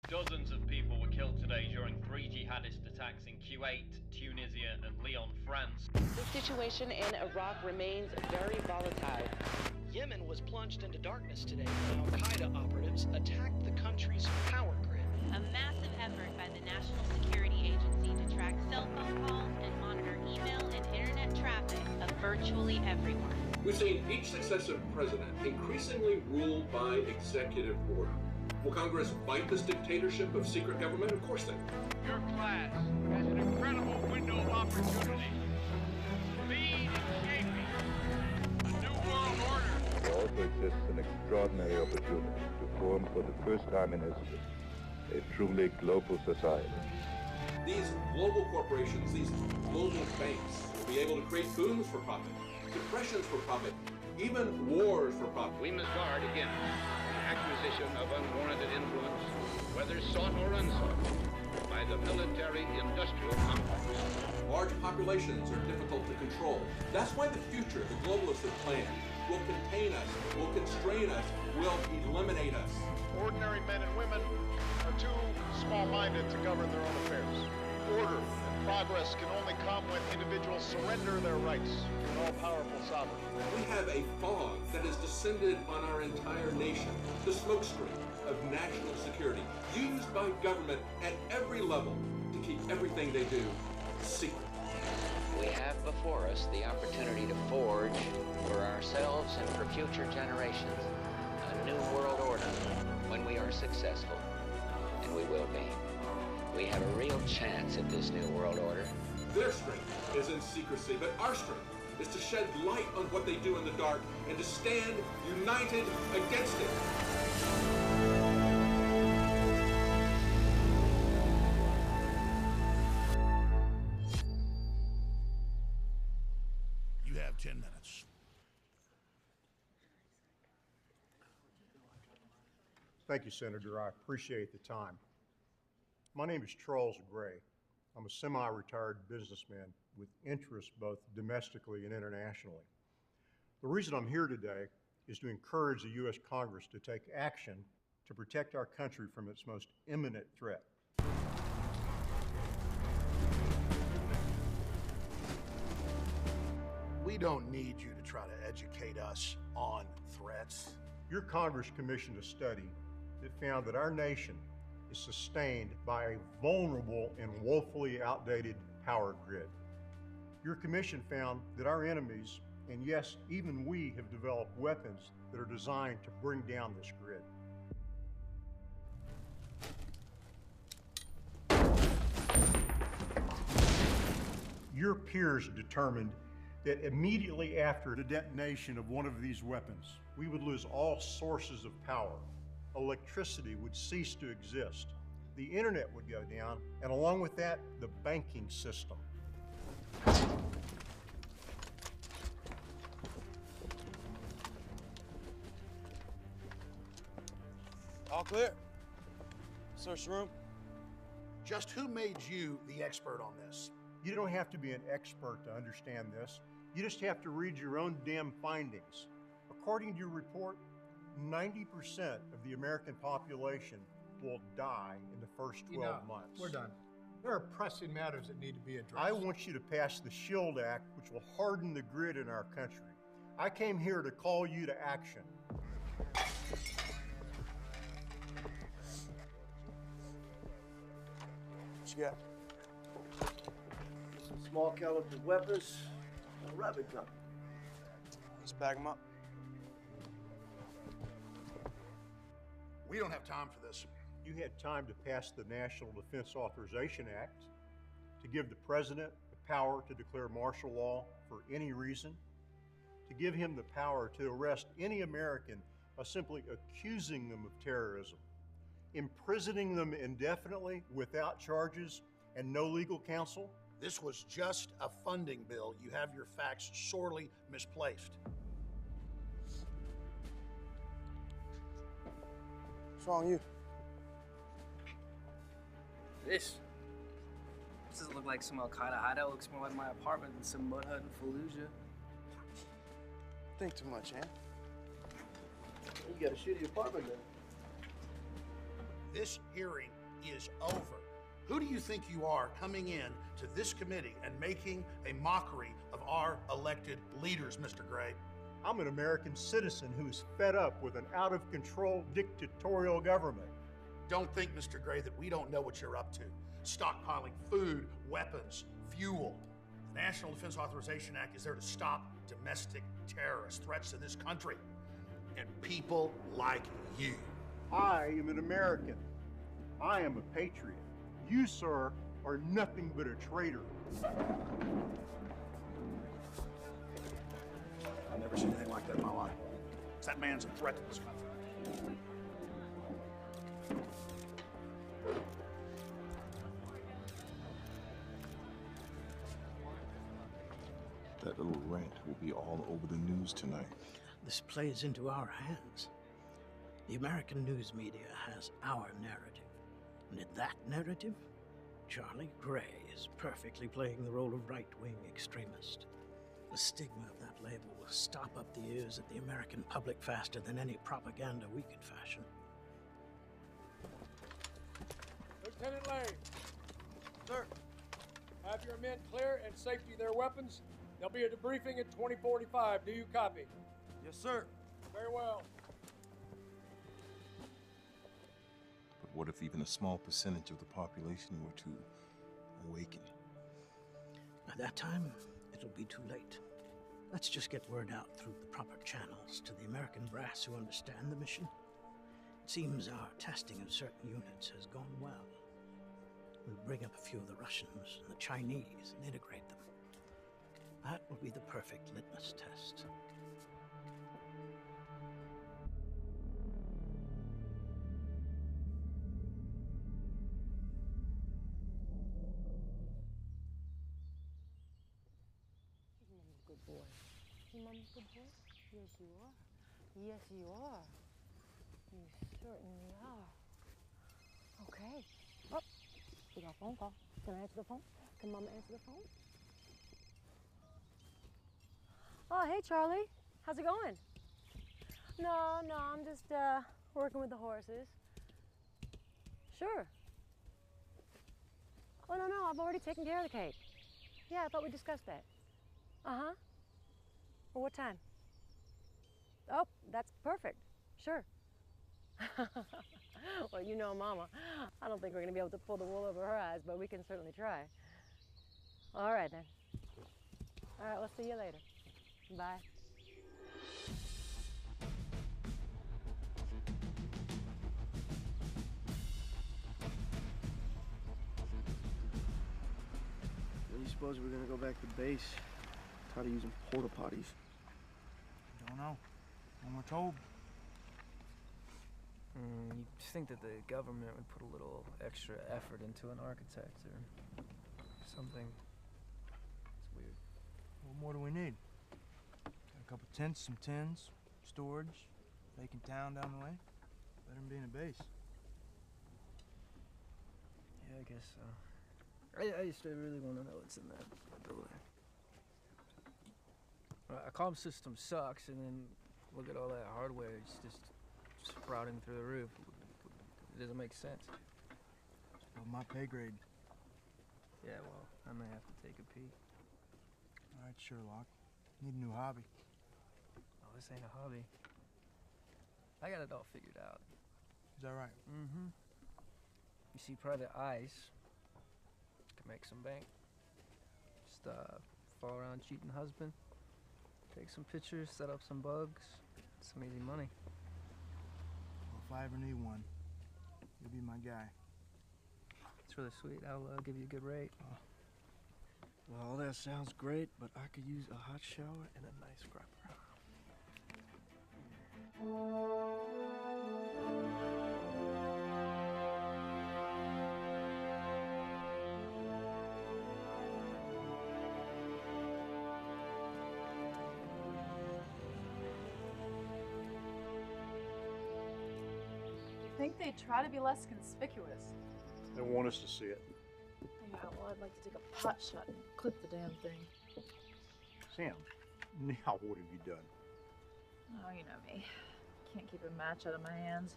Dozens of people were killed today during 3 jihadist attacks in Kuwait, Tunisia, and Lyon, France. The situation in Iraq remains very volatile. Yemen was plunged into darkness today when al-Qaeda operatives attacked the country's power grid. A massive effort by the National Security Agency to track cell phone calls and monitor email and internet traffic of virtually everyone. We've seen each successive president increasingly rule by executive order. Will Congress fight this dictatorship of secret government? Of course they will. Your class has an incredible window of opportunity to lead in shaping a new world order. There also exists an extraordinary opportunity to form for the first time in history a truly global society. These global corporations, these global banks, will be able to create booms for profit, depressions for profit, even wars for profit. We must guard against the acquisition of unwarranted influence, whether sought or unsought, by the military-industrial complex. Large populations are difficult to control. That's why the future the globalists have planned will contain us, will constrain us, will eliminate us. Ordinary men and women are too small-minded to govern their own affairs. Order and progress can only come when individuals surrender their rights to an all-powerful sovereign. We have a fog that has descended on our entire nation, the smokescreen of national security, used by government at every level to keep everything they do secret. We have before us the opportunity to forge for ourselves and for future generations a new world order when we are successful, and we will be. We have a real chance at this new world order. Their strength is in secrecy, but our strength is to shed light on what they do in the dark and to stand united against it. You have 10 minutes. Thank you, Senator. I appreciate the time. My name is Charles Gray. I'm a semi-retired businessman with interests both domestically and internationally. The reason I'm here today is to encourage the U.S. Congress to take action to protect our country from its most imminent threat. We don't need you to try to educate us on threats. Your Congress commissioned a study that found that our nation is sustained by a vulnerable and woefully outdated power grid. Your commission found that our enemies, and yes, even we, have developed weapons that are designed to bring down this grid. Your peers determined that immediately after the detonation of one of these weapons, we would lose all sources of power. Electricity would cease to exist. The internet would go down, and along with that, the banking system. All clear. Search the room. Just who made you the expert on this? You don't have to be an expert to understand this. You just have to read your own damn findings. According to your report, 90% of the American population will die in the first 12 months. We're done. There are pressing matters that need to be addressed. I want you to pass the SHIELD Act, which will harden the grid in our country. I came here to call you to action. What you got? Some small caliber weapons and a rabbit gun. Let's bag them up. We don't have time for this. You had time to pass the National Defense Authorization Act to give the president the power to declare martial law for any reason, to give him the power to arrest any American by simply accusing them of terrorism, imprisoning them indefinitely without charges and no legal counsel. This was just a funding bill. You have your facts sorely misplaced. What's wrong with you? This doesn't look like some Al-Qaeda hideout. It looks more like my apartment than some mud hut in Fallujah. Think too much, man. You got a shitty apartment then. This hearing is over. Who do you think you are coming in to this committee and making a mockery of our elected leaders, Mr. Gray? I'm an American citizen who's fed up with an out-of-control dictatorial government. Don't think, Mr. Gray, that we don't know what you're up to. Stockpiling food, weapons, fuel. The National Defense Authorization Act is there to stop domestic terrorist threats to this country. And people like you. I am an American. I am a patriot. You, sir, are nothing but a traitor. I've never seen anything like that in my life. That man's a threat to this country. That little rant will be all over the news tonight. This plays into our hands. The American news media has our narrative. And in that narrative, Charlie Gray is perfectly playing the role of right-wing extremist. The stigma of that label will stop up the ears of the American public faster than any propaganda we could fashion. Lieutenant Lane. Sir. Have your men clear and safety their weapons. There'll be a debriefing at 20:45. Do you copy? Yes, sir. Very well. But what if even a small percentage of the population were to awaken? By that time, it'll be too late. Let's just get word out through the proper channels to the American brass who understand the mission. It seems our testing of certain units has gone well. We'll bring up a few of the Russians and the Chinese and integrate them. That will be the perfect litmus test. Good boy. Your mom's a good boy? Yes, you are. Yes, you are. You certainly are. Okay. Oh, we got a phone call. Can I answer the phone? Can Mama answer the phone? Oh, hey, Charlie. How's it going? No, I'm just working with the horses. Sure. Oh, no, I've already taken care of the cake. Yeah, I thought we discussed that. Uh-huh. Well, what time? Oh, that's perfect. Sure. Well, you know, Mama, I don't think we're going to be able to pull the wool over her eyes, but we can certainly try. All right, then. All right, we'll see you later. Bye. When do you suppose we're gonna go back to base? Tired of using porta potties. Don't know. When we're told. You'd think that the government would put a little extra effort into an architect or something. It's weird. What more do we need? Got a couple tents, some tins, storage, vacant town down the way. Better than being a base. Yeah, I guess so. I just really want to know what's in that building. Our comm system sucks, and then look at all that hardware. It's just sprouting through the roof. It doesn't make sense. It's above my pay grade. Yeah, well, I may have to take a peek. All right, Sherlock. Need a new hobby. Oh, this ain't a hobby. I got it all figured out. Is that right? Mm-hmm. You see, private eyes can make some bank. Just follow around cheating husband, take some pictures, set up some bugs, some easy money. Well, if I ever need one, you'll be my guy. It's really sweet. I'll give you a good rate. Well, all that sounds great, but I could use a hot shower and a nice scrapper. I think they try to be less conspicuous. They want us to see it. Yeah, well, I'd like to take a pot shot and clip the damn thing. Sam, now what have you done? Oh, you know me. Can't keep a match out of my hands.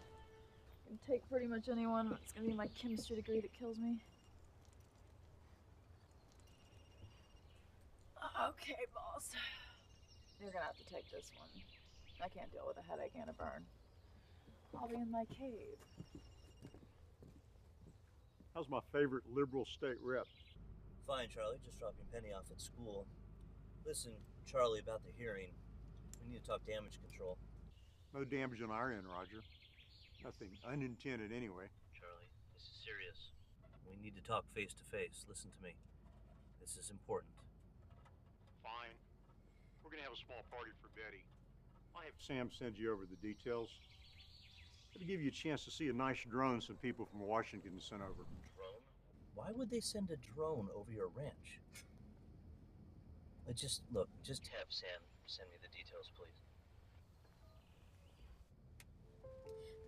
can take pretty much anyone. It's gonna be my chemistry degree that kills me. Okay, boss. You're gonna have to take this one. I can't deal with a headache and a burn. I'll be in my cave. How's my favorite liberal state rep? Fine, Charlie. Just dropping Penny off at school. Listen, Charlie, about the hearing. We need to talk damage control. No damage on our end, Roger. Nothing unintended anyway. Charlie, this is serious. We need to talk face to face. Listen to me. This is important. Fine. We're gonna have a small party for Betty. I'll have Sam send you over the details. It'll give you a chance to see a nice drone some people from Washington sent over. Drone? Why would they send a drone over your ranch? Just have Sam send me the details, please.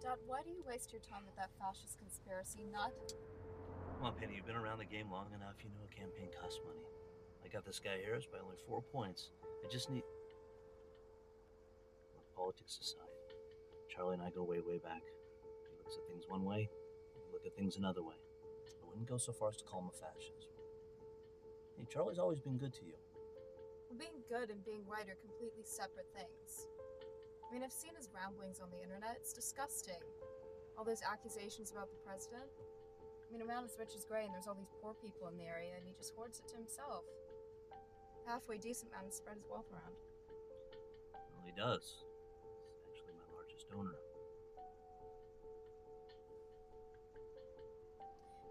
Dad, why do you waste your time with that fascist conspiracy nut? Come on, Penny, you've been around the game long enough. You know a campaign costs money. I got this guy Harris by only 4 points. I just need... Look, politics aside, Charlie and I go way, way back. He looks at things one way, we look at things another way. I wouldn't go so far as to call him a fascist. Hey, Charlie's always been good to you. Well, being good and being right are completely separate things. I mean, I've seen his ramblings on the internet. It's disgusting. All those accusations about the president. I mean, a man as rich as Gray, and there's all these poor people in the area, and he just hoards it to himself. A halfway decent man to spread his wealth around. Well, he does. He's actually my largest donor.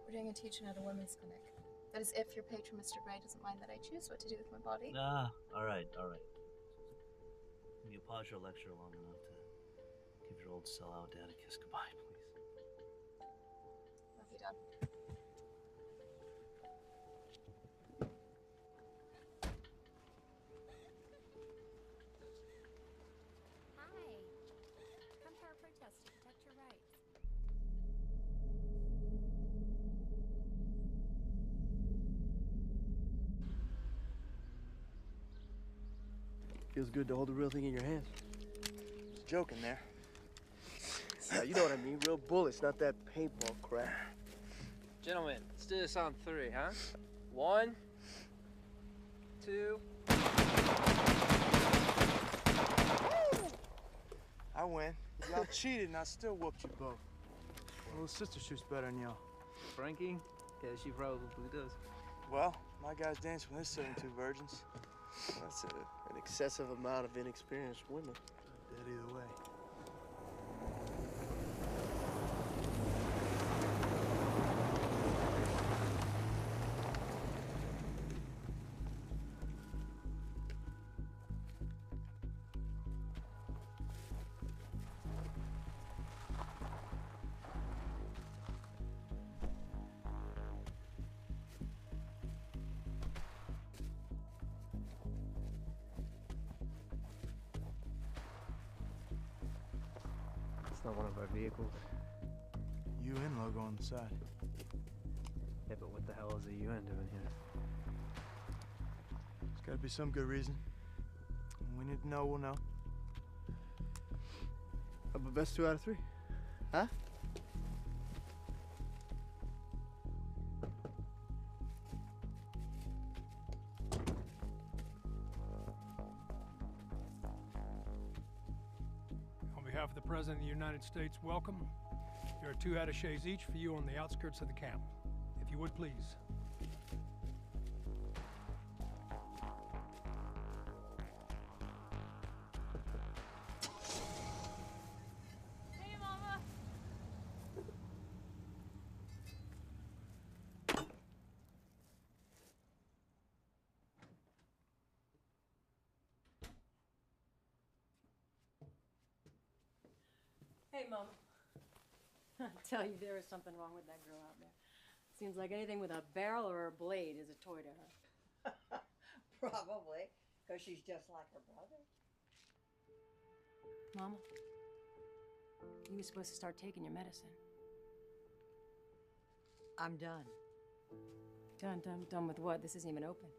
We're doing a teaching at a women's clinic. That is if your patron, Mr. Gray, doesn't mind that I choose what to do with my body. All right. Can you pause your lecture long enough to give your old sellout dad a kiss goodbye, please? Love you, Dad. Hi. Come to our protest to protect your rights. Feels good to hold the real thing in your hands. Just joking there. Yeah, you know what I mean. Real bullets, not that paintball crap. Gentlemen, let's do this on 3, huh? 1, 2. I win. Y'all cheated and I still whooped you both. My little sister shoots better than y'all. Frankie? Yeah, she probably does. Well, my guy's dancing with his 72 virgins. That's an excessive amount of inexperienced women. Dead either way. It's not one of our vehicles. UN logo on the side. Yeah, but what the hell is the UN doing here? There's gotta be some good reason. When we need to know, we'll know. But best 2 out of 3. Huh? On behalf of the President of the United States, welcome. There are 2 attachés each for you on the outskirts of the camp. If you would, please. Hey, Mama. Hey, Mom. I tell you, there is something wrong with that girl out there. Seems like anything with a barrel or a blade is a toy to her. Probably, because she's just like her brother. Mama, you were supposed to start taking your medicine. I'm done. Done with what? This isn't even open.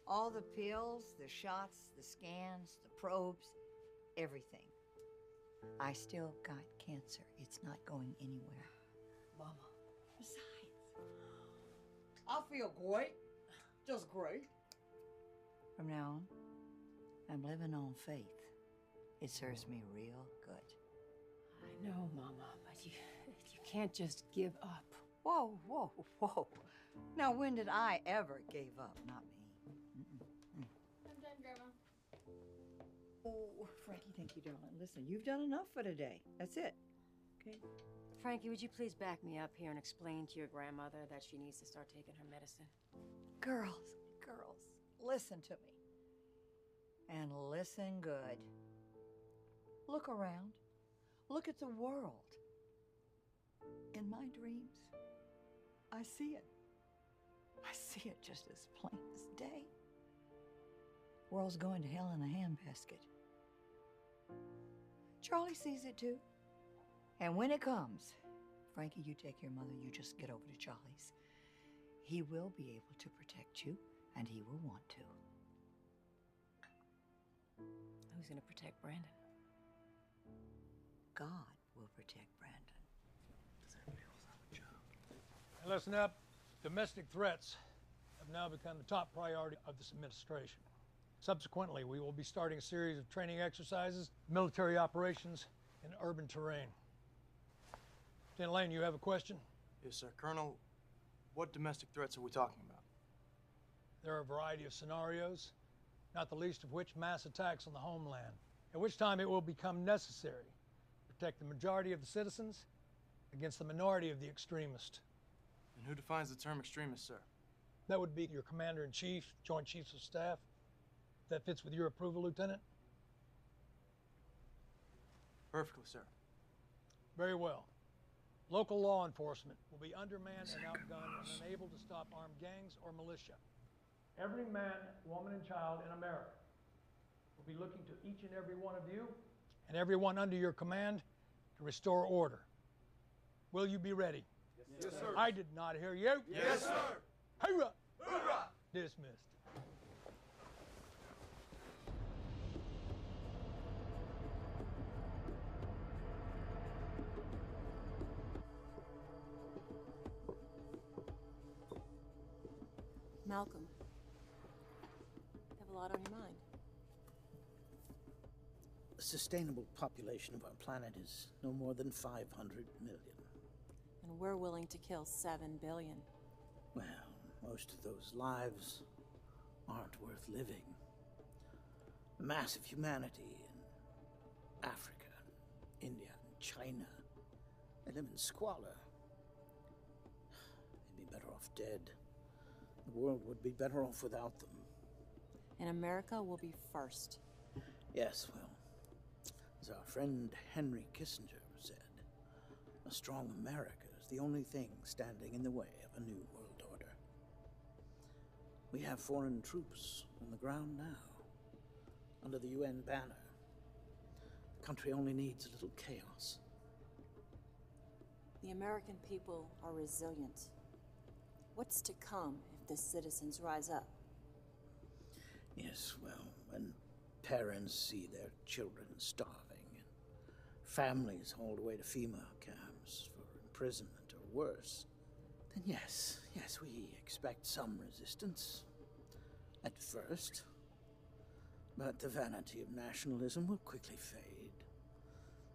All the pills, the shots, the scans, the probes, everything. I still got cancer. It's not going anywhere. Mama, besides, I feel great. Just great. From now on, I'm living on faith. It serves me real good. I know, Mama, but you can't just give up. Whoa, whoa, whoa. Now, when did I ever give up? Not me. I'm done, Grandma. Oh, Frankie, thank you, darling. Listen, you've done enough for today. That's it. Okay? Frankie, would you please back me up here and explain to your grandmother that she needs to start taking her medicine? Girls, listen to me. And listen good. Look around. Look at the world. In my dreams, I see it. I see it just as plain as day. World's going to hell in a handbasket. Charlie sees it too. And when it comes, Frankie, you take your mother, you just get over to Charlie's. He will be able to protect you, and he will want to. Who's gonna protect Brandon? God will protect Brandon. And listen up, domestic threats have now become the top priority of this administration. Subsequently, we will be starting a series of training exercises, military operations in urban terrain. Lieutenant Lane, you have a question? Yes, sir. Colonel, what domestic threats are we talking about? There are a variety of scenarios, not the least of which mass attacks on the homeland, at which time it will become necessary to protect the majority of the citizens against the minority of the extremists. And who defines the term extremist, sir? That would be your Commander-in-Chief, Joint Chiefs of Staff. If that fits with your approval, Lieutenant? Perfectly, sir. Very well. Local law enforcement will be undermanned and outgunned and unable to stop armed gangs or militia. Every man, woman, and child in America will be looking to each and every one of you and everyone under your command to restore order. Will you be ready? Yes, sir. I did not hear you. Yes, sir. Hoorah! Hoorah! Dismissed. Malcolm, you have a lot on your mind. The sustainable population of our planet is no more than 500 million. And we're willing to kill 7 billion. Well, most of those lives aren't worth living. The mass of humanity in Africa, India, and China, they live in squalor. They'd be better off dead. The world would be better off without them. And America will be first. Yes, well, as our friend Henry Kissinger said, a strong America is the only thing standing in the way of a new world order. We have foreign troops on the ground now, under the UN banner. The country only needs a little chaos. The American people are resilient. What's to come if the citizens rise up? Yes, well, when parents see their children starving, and families hauled away to FEMA camps for imprisonment or worse, then yes, we expect some resistance. At first. But the vanity of nationalism will quickly fade.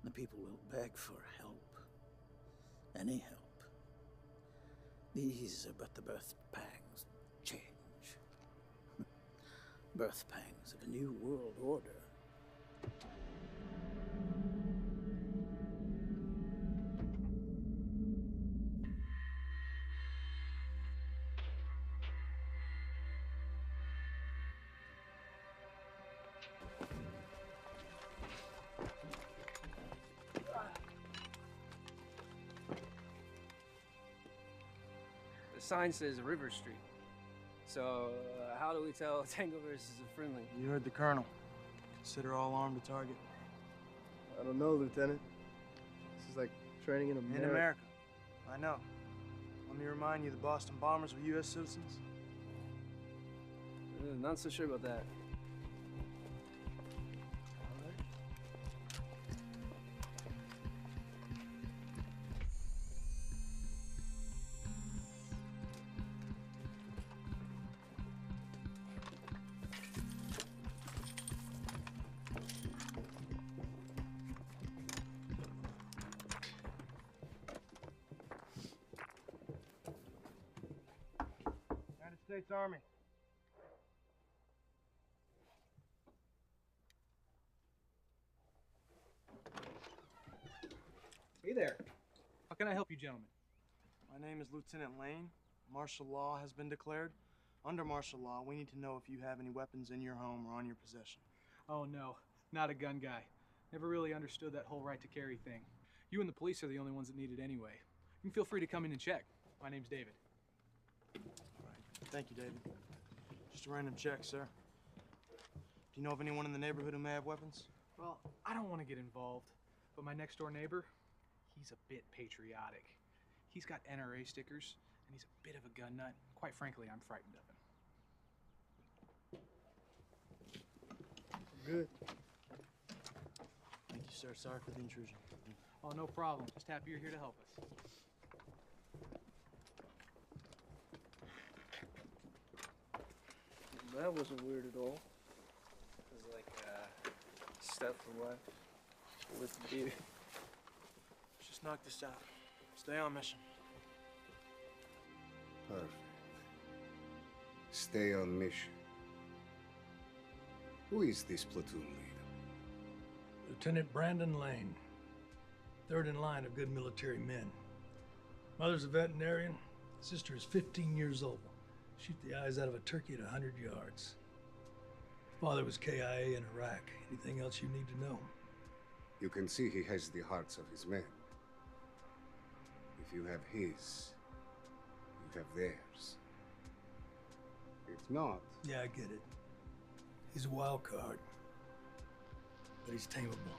The people will beg for help. Any help. These are but the birth pangs of change. Birth pangs of a new world order. The sign says River Street. So, how do we tell Tango versus a friendly? You heard the colonel. Consider all armed a target. I don't know, Lieutenant. This is like training in America. In America. I know. Let me remind you, the Boston bombers were U.S. citizens. Not so sure about that. States Army. Hey there. How can I help you, gentlemen? My name is Lieutenant Lane. Martial law has been declared. Under martial law, we need to know if you have any weapons in your home or on your possession. Oh, no. Not a gun guy. Never really understood that whole right to carry thing. You and the police are the only ones that need it anyway. You can feel free to come in and check. My name's David. All right. Thank you, David. Just a random check, sir. Do you know of anyone in the neighborhood who may have weapons? Well, I don't want to get involved, but my next-door neighbor, he's a bit patriotic. He's got NRA stickers, and he's a bit of a gun nut. Quite frankly, I'm frightened of him. Good. Thank you, sir. Sorry for the intrusion. Oh, no problem. Just happy you're here to help us. That wasn't weird at all. It was like step for life with the dude. Let's just knock this out. Stay on mission. Perfect. Stay on mission. Who is this platoon leader? Lieutenant Brandon Lane. Third in line of good military men. Mother's a veterinarian. Sister is 15 years old. Shoot the eyes out of a turkey at 100 yards. Father was KIA in Iraq. Anything else you need to know? You can see he has the hearts of his men. If you have his, you have theirs. If not... Yeah, I get it. He's a wild card. But he's tameable.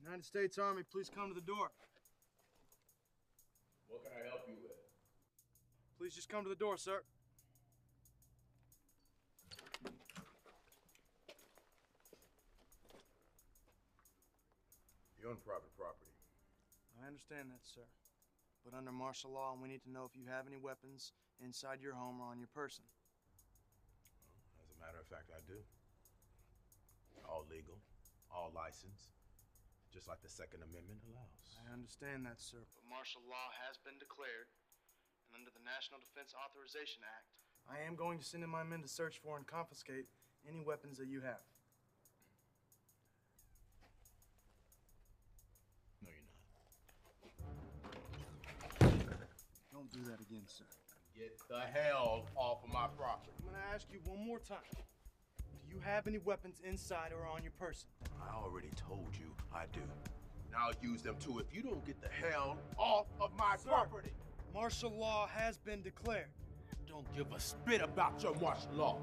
United States Army, please come to the door. What can I help you with? Please just come to the door, sir. You're on private property. I understand that, sir. But under martial law, we need to know if you have any weapons inside your home or on your person. As a matter of fact, I do. All legal, all licensed, just like the Second Amendment allows. I understand that, sir. But martial law has been declared, and under the National Defense Authorization Act, I am going to send in my men to search for and confiscate any weapons that you have. No, you're not. Don't do that again, sir. Get the hell off of my property. I'm gonna ask you one more time. Do you have any weapons inside or on your person? I already told you I do. Now I'll use them too if you don't get the hell off of my property. Martial law has been declared. Don't give a spit about your martial law.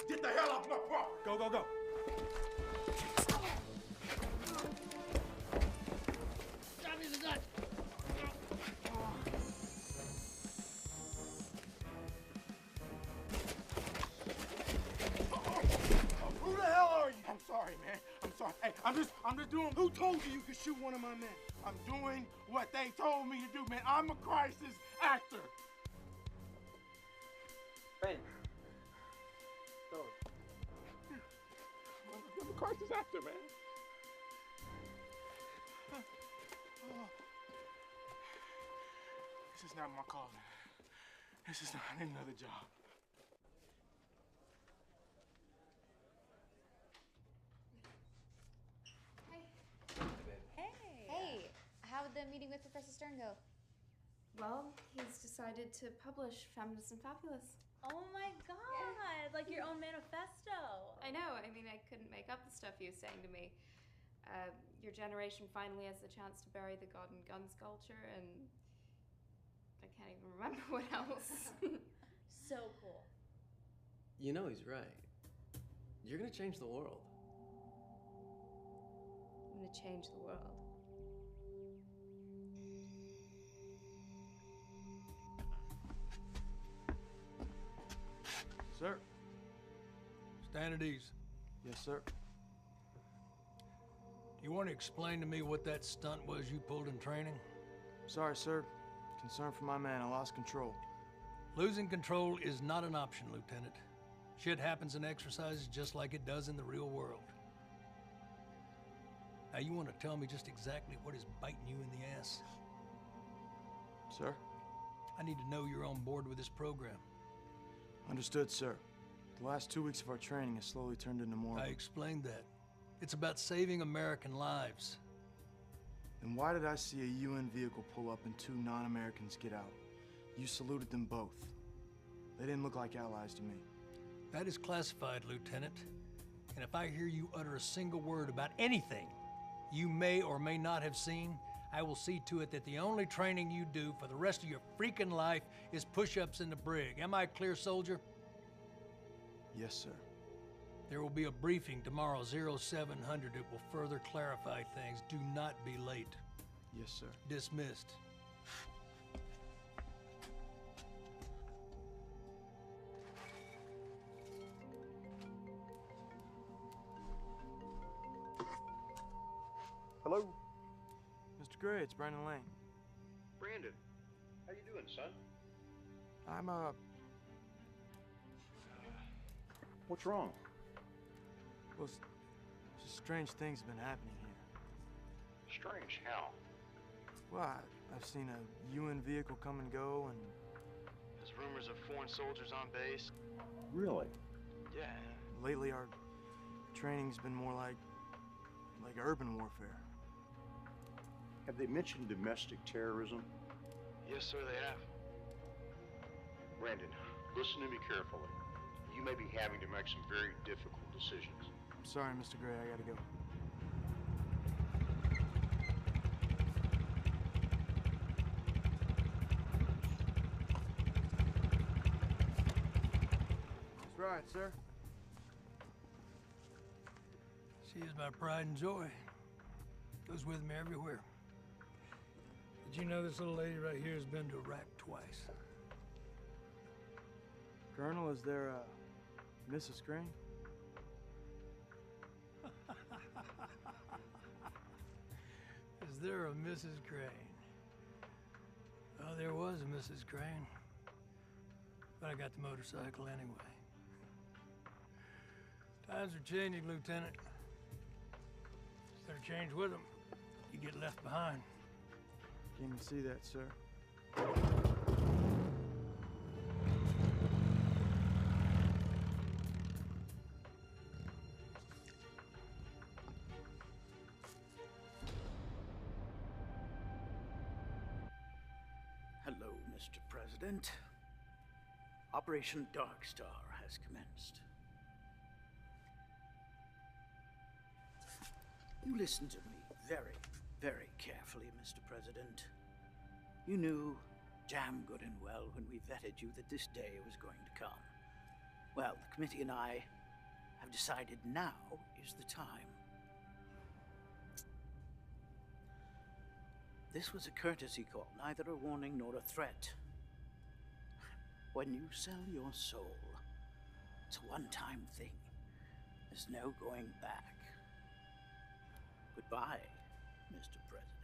Get the hell off my property. Go, go, go. Drop me the gun. Who the hell are you? I'm sorry, man. I'm sorry. Hey, I'm just doing. Who told you you could shoot one of my men? I'm doing what they told me to do, man. I'm a crisis actor. Ben. I'm a crisis actor, man. This is not my calling. This is not another job. Hey, how did the meeting with Professor Stern go? Well, he's decided to publish Feminist and Fabulous. Oh my god, like your own manifesto. I know, I mean, I couldn't make up the stuff he was saying to me. Your generation finally has the chance to bury the God and Gun sculpture, and I can't even remember what else. So cool. You know he's right. You're gonna change the world. I'm gonna change the world. Sir. Stand at ease. Yes, sir. Do you want to explain to me what that stunt was you pulled in training? Sorry, sir. Concern for my man. I lost control. Losing control is not an option, Lieutenant. Shit happens in exercises just like it does in the real world. Now, you want to tell me just exactly what is biting you in the ass? Sir? I need to know you're on board with this program. Understood, sir. The last 2 weeks of our training has slowly turned into more... I explained that. It's about saving American lives. Then why did I see a UN vehicle pull up and 2 non-Americans get out? You saluted them both. They didn't look like allies to me. That is classified, Lieutenant. And if I hear you utter a single word about anything you may or may not have seen, I will see to it that the only training you do for the rest of your freaking life is push-ups in the brig. Am I clear, soldier? Yes, sir. There will be a briefing tomorrow, 0700. It will further clarify things. Do not be late. Yes, sir. Dismissed. Hello? Mr. Gray, it's Brandon Lane. Brandon, how you doing, son? I'm, What's wrong? Well, just strange things have been happening here. Strange, how? Well, I've seen a UN vehicle come and go, and... There's rumors of foreign soldiers on base. Really? Yeah. Lately, our training's been more like urban warfare. Have they mentioned domestic terrorism? Yes, sir, they have. Brandon, listen to me carefully. You may be having to make some very difficult decisions. I'm sorry, Mr. Gray, I gotta go. That's right, sir. She is my pride and joy. Goes with me everywhere. Did you know this little lady right here has been to Iraq twice? Colonel, is there a Mrs. Crane? Is there a Mrs. Crane? Oh, there was a Mrs. Crane. But I got the motorcycle anyway. Times are changing, Lieutenant. Better change with them. You get left behind. Can you see that, sir? Hello, Mr. President. Operation Dark Star has commenced. You listened to me very, very carefully, Mr. President. You knew damn good and well when we vetted you that this day was going to come. Well, the committee and I have decided now is the time. This was a courtesy call, neither a warning nor a threat. When you sell your soul, it's a one-time thing. There's no going back. Goodbye, Mr. President.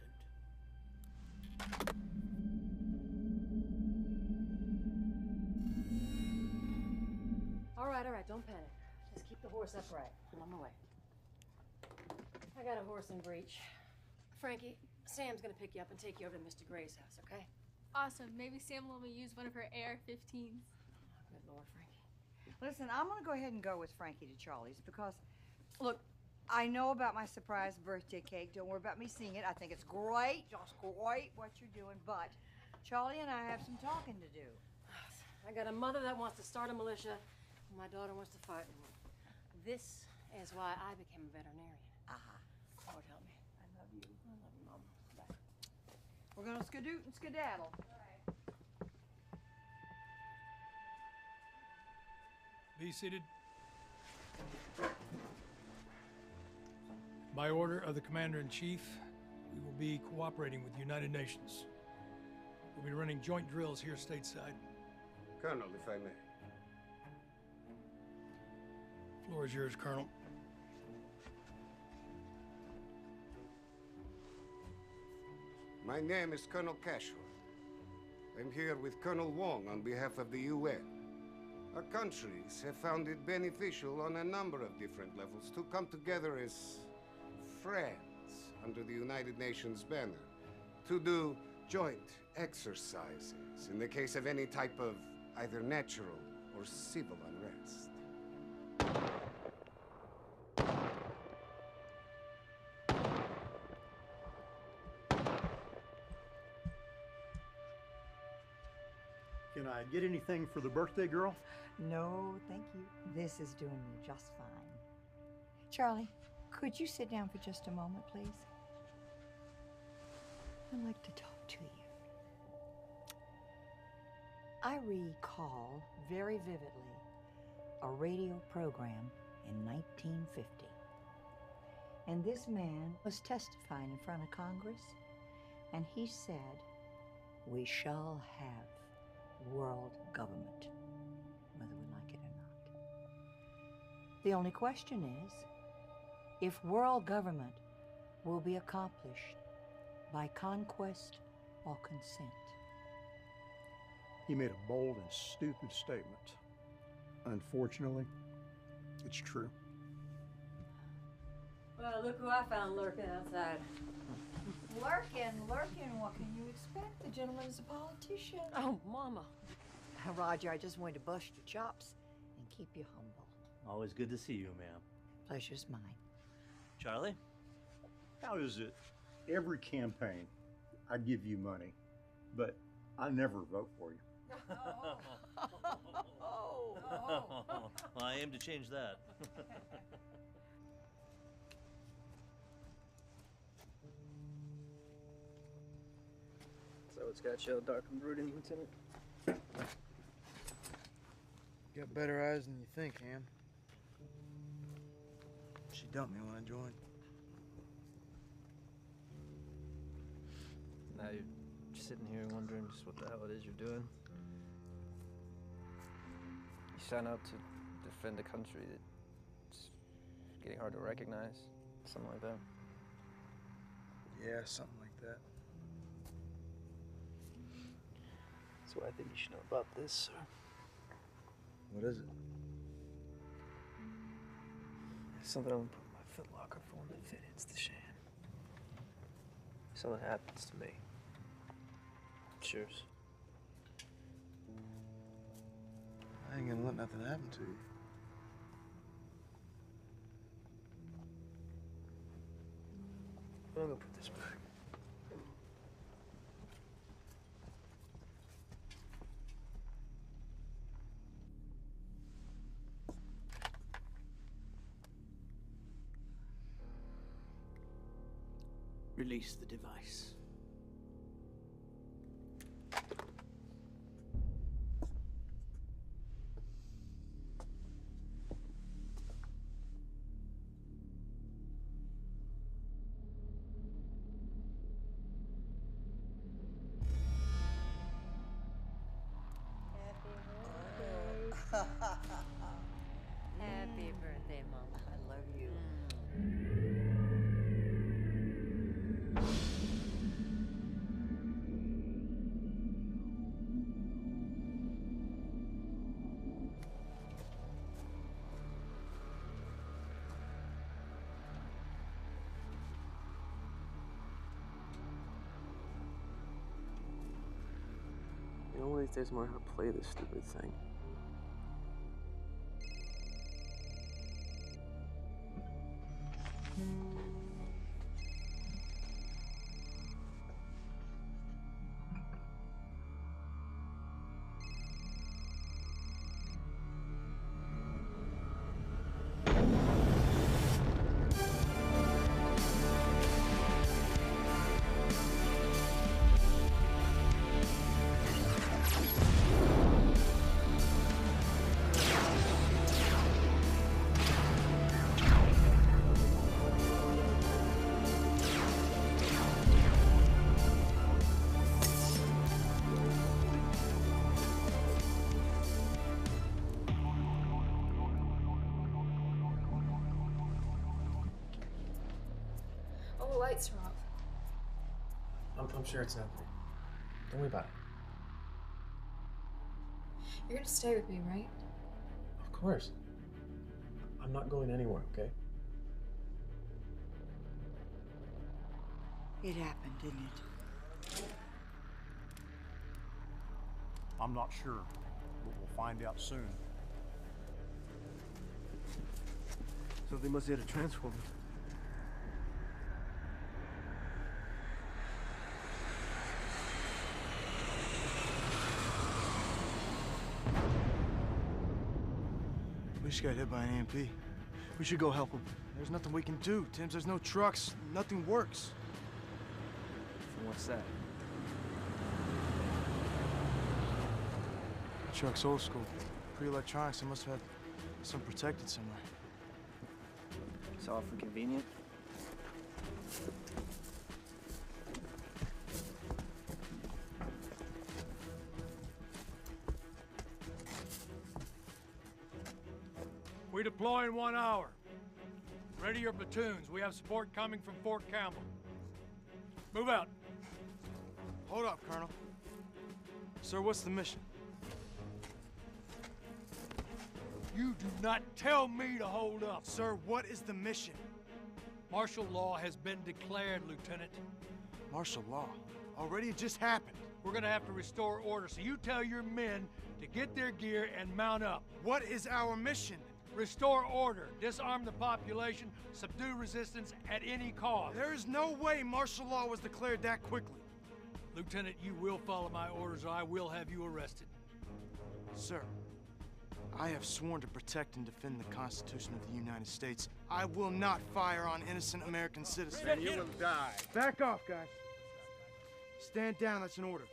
All right, don't panic. Just keep the horse upright. I'm on my way. I got a horse in breach. Frankie, Sam's gonna pick you up and take you over to Mr. Gray's house, okay? Awesome. Maybe Sam will let me use one of her AR-15s. Good Lord, Frankie. Listen, I'm going to go ahead and go with Frankie to Charlie's because, look, I know about my surprise birthday cake. Don't worry about me seeing it. I think it's great, just great what you're doing. But Charlie and I have some talking to do. I got a mother that wants to start a militia, and my daughter wants to fight in one. This is why I became a veterinarian. Lord help me. I love you. I love you, Mom. Bye. We're going to skadoot and skedaddle. Be seated. By order of the Commander-in-Chief, we will be cooperating with the United Nations. We'll be running joint drills here stateside. Colonel, if I may. Floor is yours, Colonel. My name is Colonel Cashel. I'm here with Colonel Wong on behalf of the UN. Our countries have found it beneficial on a number of different levels to come together as friends under the United Nations banner to do joint exercises in the case of any type of either natural or civil unrest. Can I get anything for the birthday girl? No, thank you. This is doing me just fine. Charlie, could you sit down for just a moment, please? I'd like to talk to you. I recall very vividly a radio program in 1950. And this man was testifying in front of Congress, and he said, "We shall have world government, whether we like it or not. The only question is, if world government will be accomplished by conquest or consent." He made a bold and stupid statement. Unfortunately, it's true. Well, look who I found lurking outside. Lurking. What can you expect? The gentleman is a politician. Oh, Mama. Roger, I just wanted to bust your chops and keep you humble. Always good to see you, ma'am. Pleasure's mine. Charlie? How is it? Every campaign, I give you money, but I never vote for you. Well, I aim to change that. So it's got you all dark and brooding, Lieutenant? Got better eyes than you think, Ham. She dumped me when I joined. Now you're just sitting here wondering just what the hell it is you're doing. You sign out to defend a country that's getting hard to recognize, something like that. Yeah, something like that. So I think you should know about this, sir. What is it? Something I'm gonna put in my footlocker for when the fit hits the shan. If something happens to me, it's yours. I ain't gonna let nothing happen to you. I'm gonna put this back. Release the device. Happy birthday, Mama. I love you. You know, one of these days I'm gonna learn how to play this stupid thing. All the lights are off. I'm sure it's nothing. Don't worry about it. You're gonna stay with me, right? Of course. I'm not going anywhere, okay? It happened, didn't it? I'm not sure, but we'll find out soon. Something must have hit a transformer. We just got hit by an EMP. We should go help him. There's nothing we can do, Timms. There's no trucks. Nothing works. And what's that? The truck's old school. Pre-electronics. It must have had some protected somewhere. It's awfully convenient. We deploy in 1 hour. Ready your platoons. We have support coming from Fort Campbell. Move out. Hold up, Colonel. Sir, what's the mission? You do not tell me to hold up. Sir, what is the mission? Martial law has been declared, Lieutenant. Martial law? Already? It just happened. We're gonna have to restore order, so you tell your men to get their gear and mount up. What is our mission? Restore order, disarm the population, subdue resistance at any cost. There is no way martial law was declared that quickly. Lieutenant, you will follow my orders or I will have you arrested. Sir, I have sworn to protect and defend the Constitution of the United States. I will not fire on innocent American citizens. Then you will die. Back off, guys. Stand down, that's an order.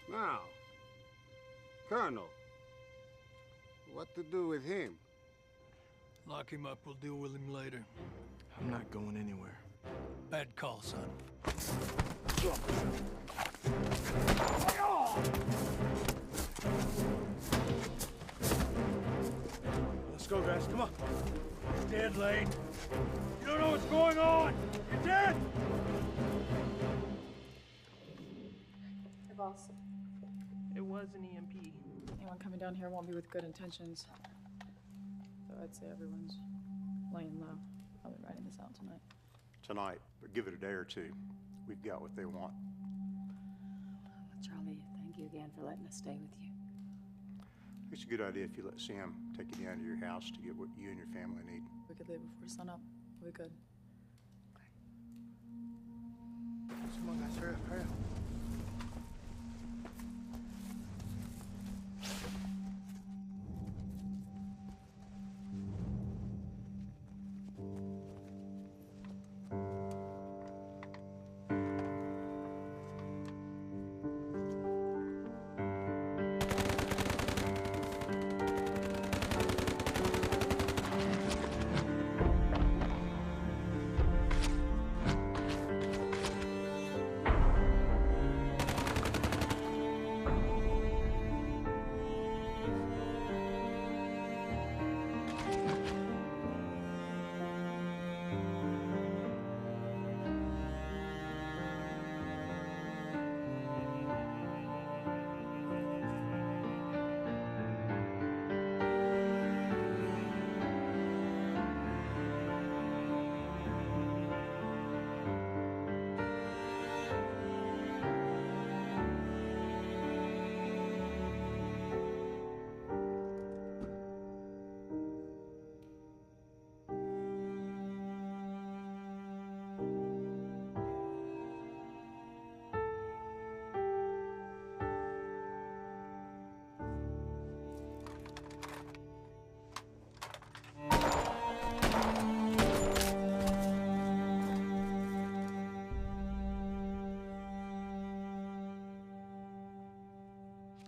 Now, Colonel, what to do with him? Lock him up, we'll deal with him later. I'm not going anywhere. Bad call, son. Let's go, guys, come on. He's dead, Lane. You don't know what's going on. You're dead! Hey, boss. It was an EMP. Anyone coming down here won't be with good intentions. So I'd say everyone's laying low. I'll be writing this out tonight. Tonight, but give it a day or two. We've got what they want. Well, Charlie, thank you again for letting us stay with you. It's a good idea if you let Sam take you down to your house to get what you and your family need. We could leave before sunup. We could. Come on, guys, hurry up, hurry up.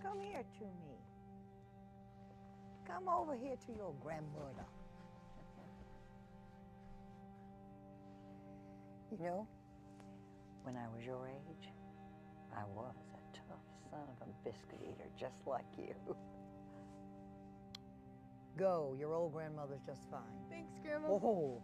Come here to me. Come over here to your grandmother. You know, when I was your age, I was a tough son of a biscuit eater, just like you. Go, your old grandmother's just fine. Thanks, Grandma. Oh.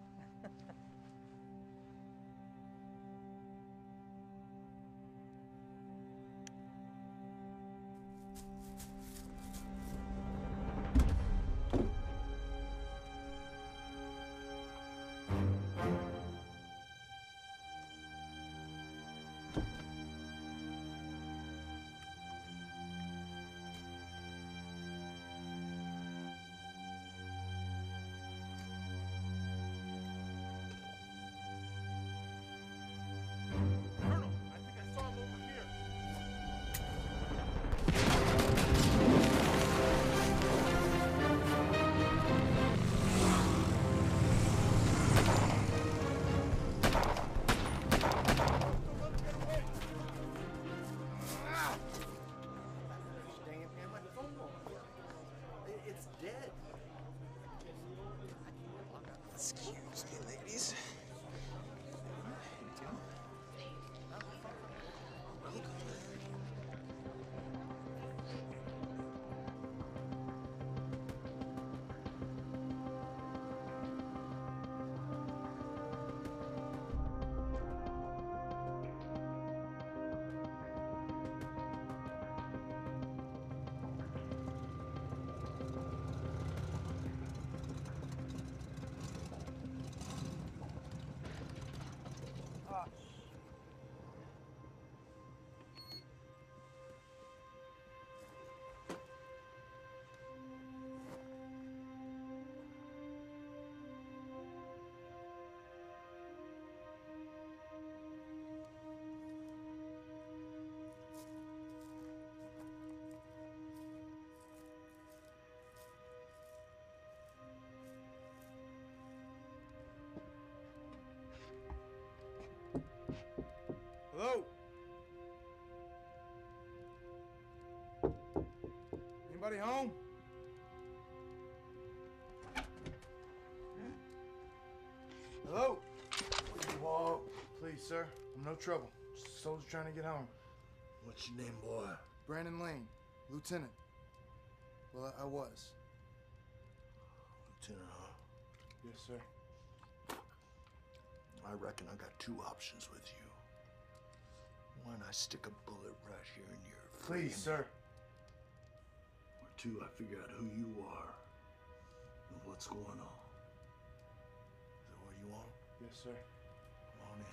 It's dead. Excuse me, ladies. Hello? Anybody home? Hello? Whoa, please, sir. I'm no trouble. Just a soldier trying to get home. What's your name, boy? Brandon Lane, Lieutenant. Well, I was. Lieutenant, huh? Yes, sir. I reckon I got two options with you. One, I stick a bullet right here in your Please, sir. Or two, I figure out who you are and what's going on. Is that what you want? Yes, sir. Come on in.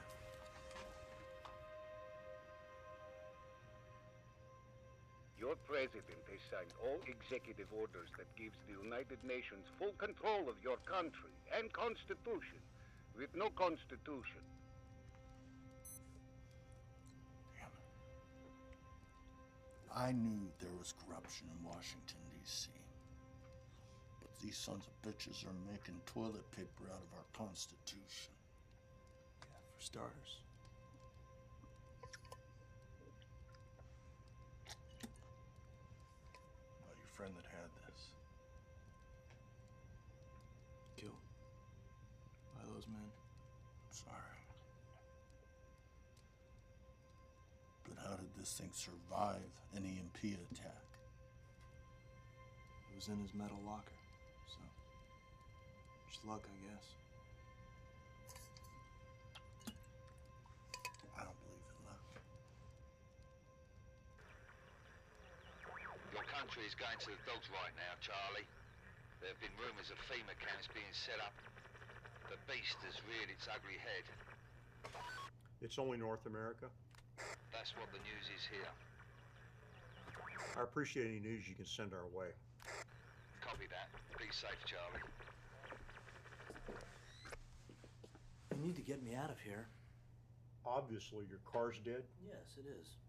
Your president has signed all executive orders that gives the United Nations full control of your country and constitution. With no constitution. I knew there was corruption in Washington, D.C. But these sons of bitches are making toilet paper out of our Constitution. Yeah, for starters. Well, your friend that had this. Killed by those men. I'm sorry. But how did this thing survive an EMP attack? It was in his metal locker, so just luck, I guess. I don't believe in luck. Your country is going to the dogs right now, Charlie. There have been rumors of FEMA camps being set up. The beast has reared its ugly head. It's only North America. That's what the news is here. I appreciate any news you can send our way. Copy that. Be safe, Charlie. You need to get me out of here. Obviously, your car's dead. Yes, it is.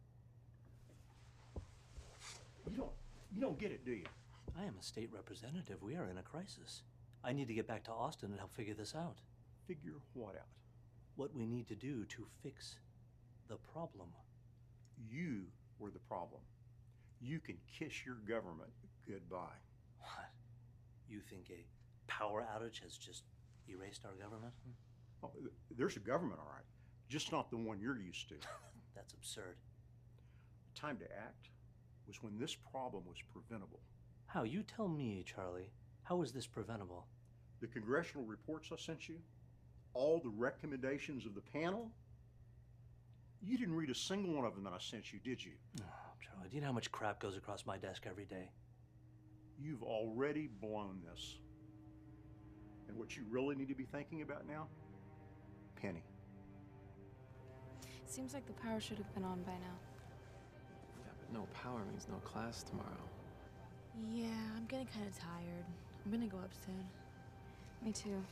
You don't get it, do you? I am a state representative. We are in a crisis. I need to get back to Austin and help figure this out. Figure what out? What we need to do to fix the problem. You were the problem. You can kiss your government goodbye. What? You think a power outage has just erased our government? Oh, there's a government, all right. Just not the one you're used to. That's absurd. The time to act was when this problem was preventable. How? You tell me, Charlie. How is this preventable? The congressional reports I sent you, all the recommendations of the panel, you didn't read a single one of them that I sent you, did you? Charlie, do you know how much crap goes across my desk every day? You've already blown this. And what you really need to be thinking about now? Penny. Seems like the power should have been on by now. Yeah, but no power means no class tomorrow. Yeah, I'm getting kind of tired. I'm gonna go up soon. Me too.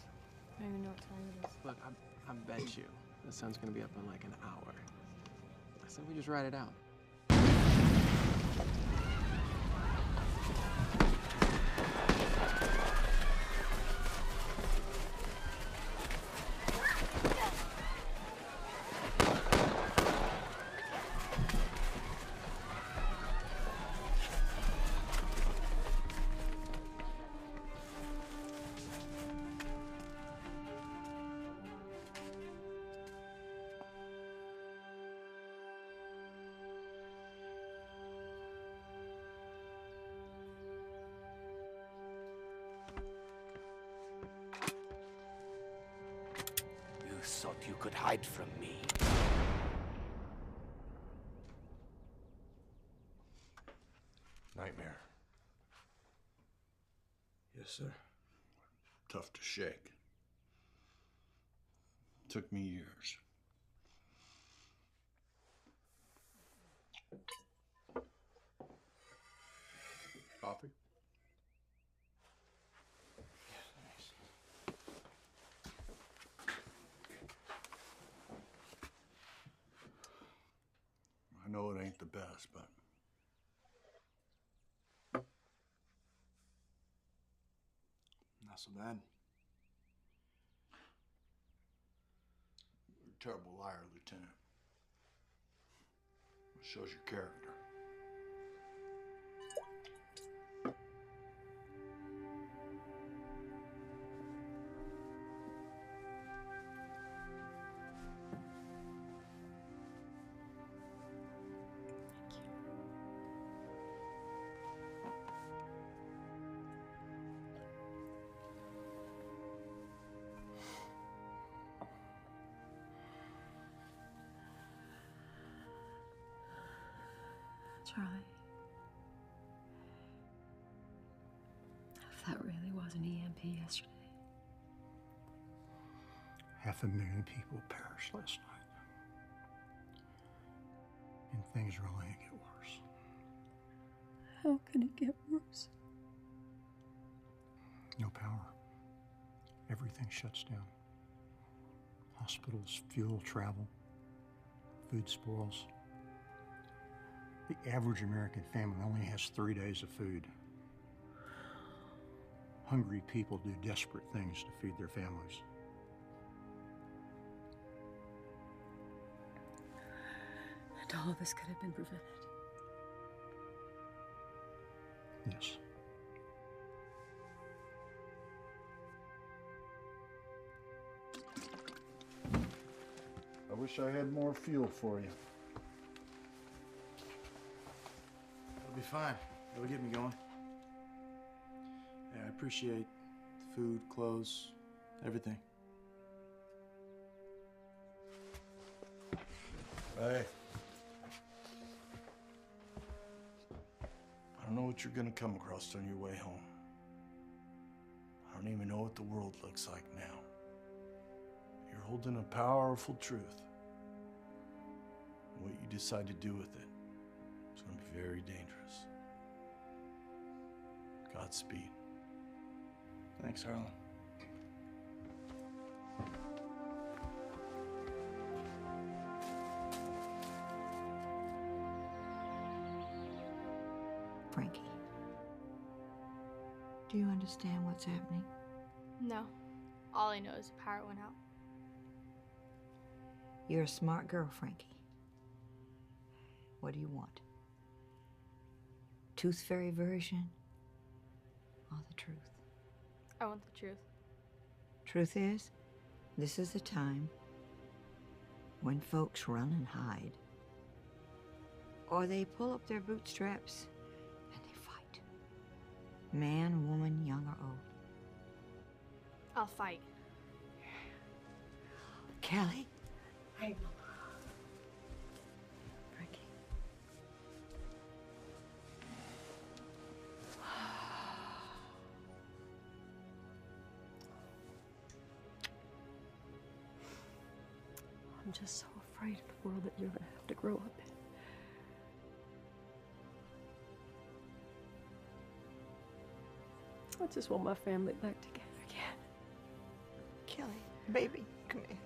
I don't even know what time it is. Look, I bet you the sun's gonna be up in like an hour. I said we just ride it out. You thought you could hide from me. Nightmare. Yes, sir. Tough to shake. Took me years. Coffee? I know it ain't the best, but Not so bad. you're a terrible liar, Lieutenant. It shows your character. Charlie, if that really was an EMP yesterday. 500,000 people perished last night. And things are only gonna get worse. How can it get worse? No power. Everything shuts down. Hospitals, fuel, travel, food spoils. The average American family only has 3 days of food. Hungry people do desperate things to feed their families. And all of this could have been prevented. Yes. I wish I had more fuel for you. It'll be fine. It'll get me going. Yeah, I appreciate the food, clothes, everything. Hey. I don't know what you're gonna come across on your way home. I don't even know what the world looks like now. You're holding a powerful truth. What you decide to do with it is gonna be very dangerous. Godspeed. Thanks, Harlan. Frankie, do you understand what's happening? No. All I know is the power went out. You're a smart girl, Frankie. What do you want? Tooth Fairy version or the truth? I want the truth. Truth is, this is the time when folks run and hide. Or they pull up their bootstraps and they fight. Man, woman, young or old. I'll fight. Kelly? Frankie. I'm just so afraid of the world that you're gonna have to grow up in. I just want my family back together again. Kelly, baby, come here.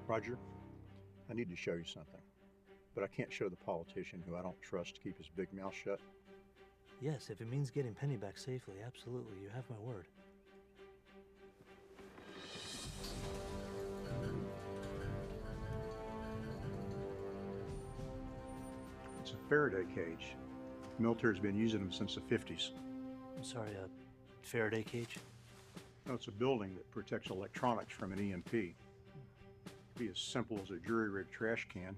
Roger, I need to show you something, but I can't show the politician who I don't trust to keep his big mouth shut. Yes, if it means getting Penny back safely, absolutely. You have my word. It's a Faraday cage. The military's been using them since the 50s. I'm sorry, a Faraday cage? No, it's a building that protects electronics from an EMP. It could be as simple as a jury-rigged trash can,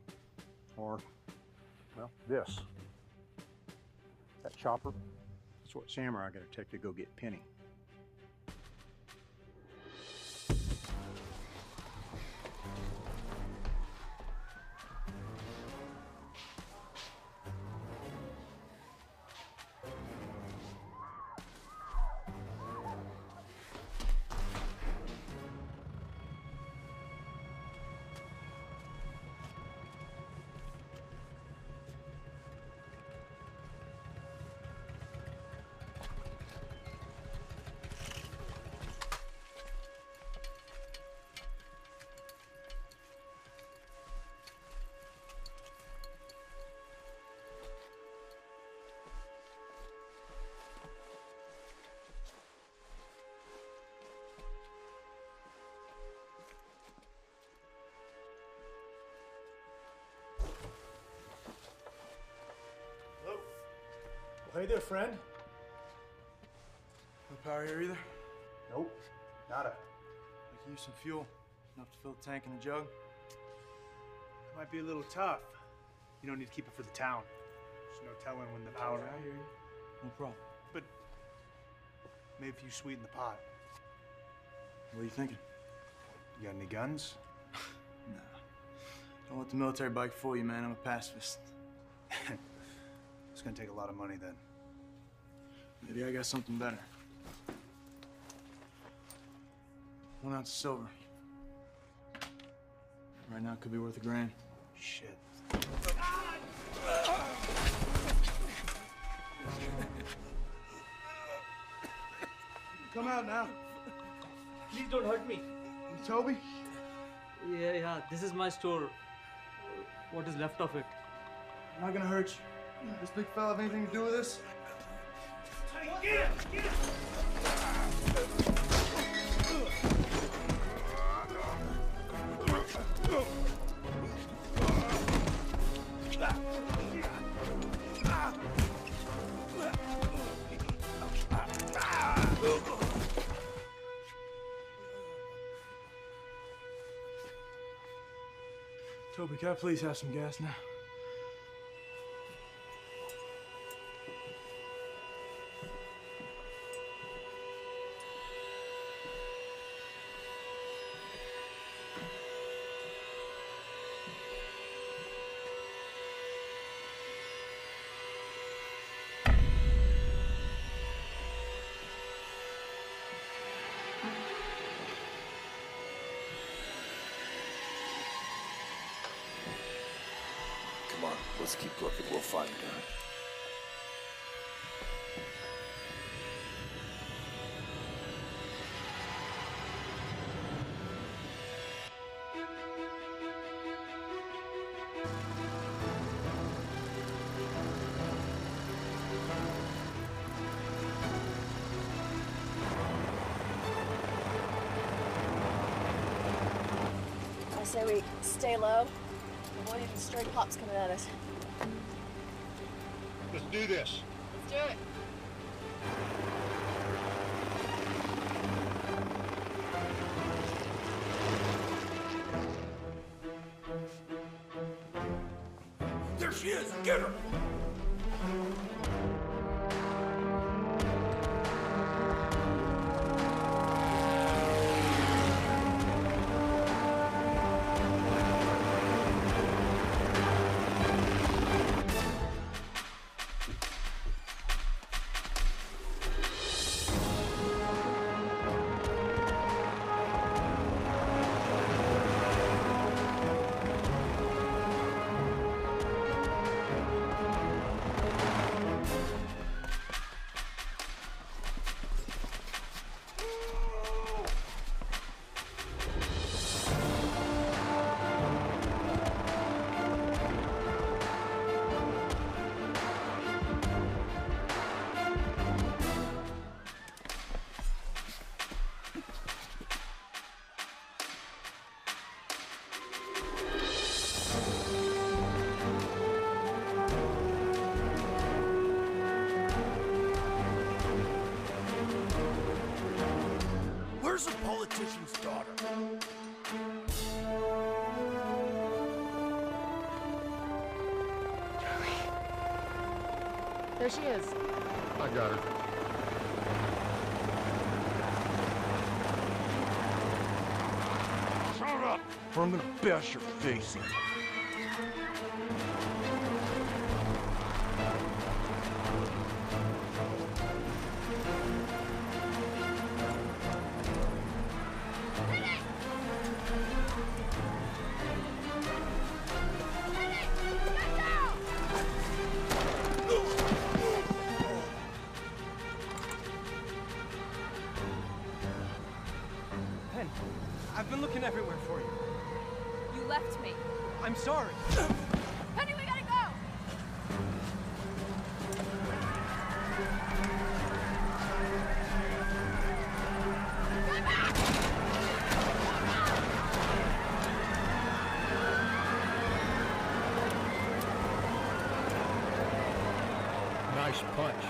or, well, this. That chopper, that's what Sam and I are going to take to go get Penny. Hey there, friend. No power here either? Nope, nada. I could use some fuel. Enough to fill the tank and a jug. It might be a little tough. You don't need to keep it for the town. There's no telling when the power... I hear you. No problem. But maybe if you sweeten the pot. What are you thinking? You got any guns? Nah. Don't let the military bike fool you, man. I'm a pacifist. It's gonna take a lot of money then. Maybe I got something better. 1 ounce of silver. Right now it could be worth $1,000. Shit. Come out now. Please don't hurt me. You Toby? Yeah, this is my store. What is left of it? I'm not gonna hurt you. This big fella have anything to do with this? Get him! Get him! Toby, can I please have some gas now? Come on, let's keep looking. We'll find her. I say we stay low. Avoid even stray cops coming at us. Let's do this. Let's do it. she is! Get her! Where's a politician's daughter? There she is. I got her. Shut up, or I'm gonna bash your face in. Penny, I've been looking everywhere for you. You left me. I'm sorry. Penny, we gotta go! Nice punch.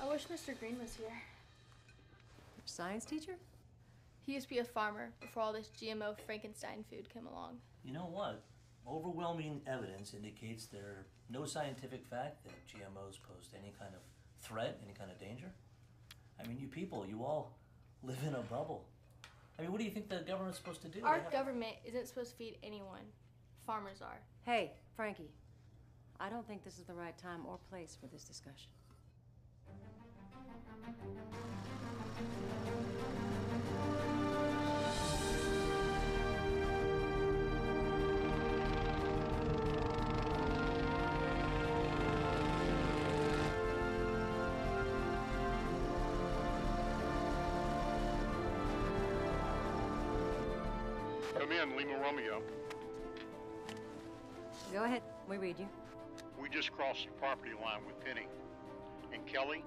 I wish Mr. Green was here. Your science teacher? He used to be a farmer before all this GMO Frankenstein food came along. You know what? Overwhelming evidence indicates there's no scientific fact that GMOs pose any kind of threat, any kind of danger. I mean, you people, you all live in a bubble. I mean, what do you think the government's supposed to do? Our government isn't supposed to feed anyone. Farmers are. Hey, Frankie. I don't think this is the right time or place for this discussion. Come in, Lima Romeo. Go ahead. We read you. We just crossed the property line with Penny. And Kelly,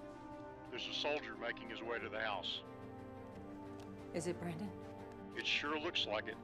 there's a soldier making his way to the house. Is it Brandon? It sure looks like it.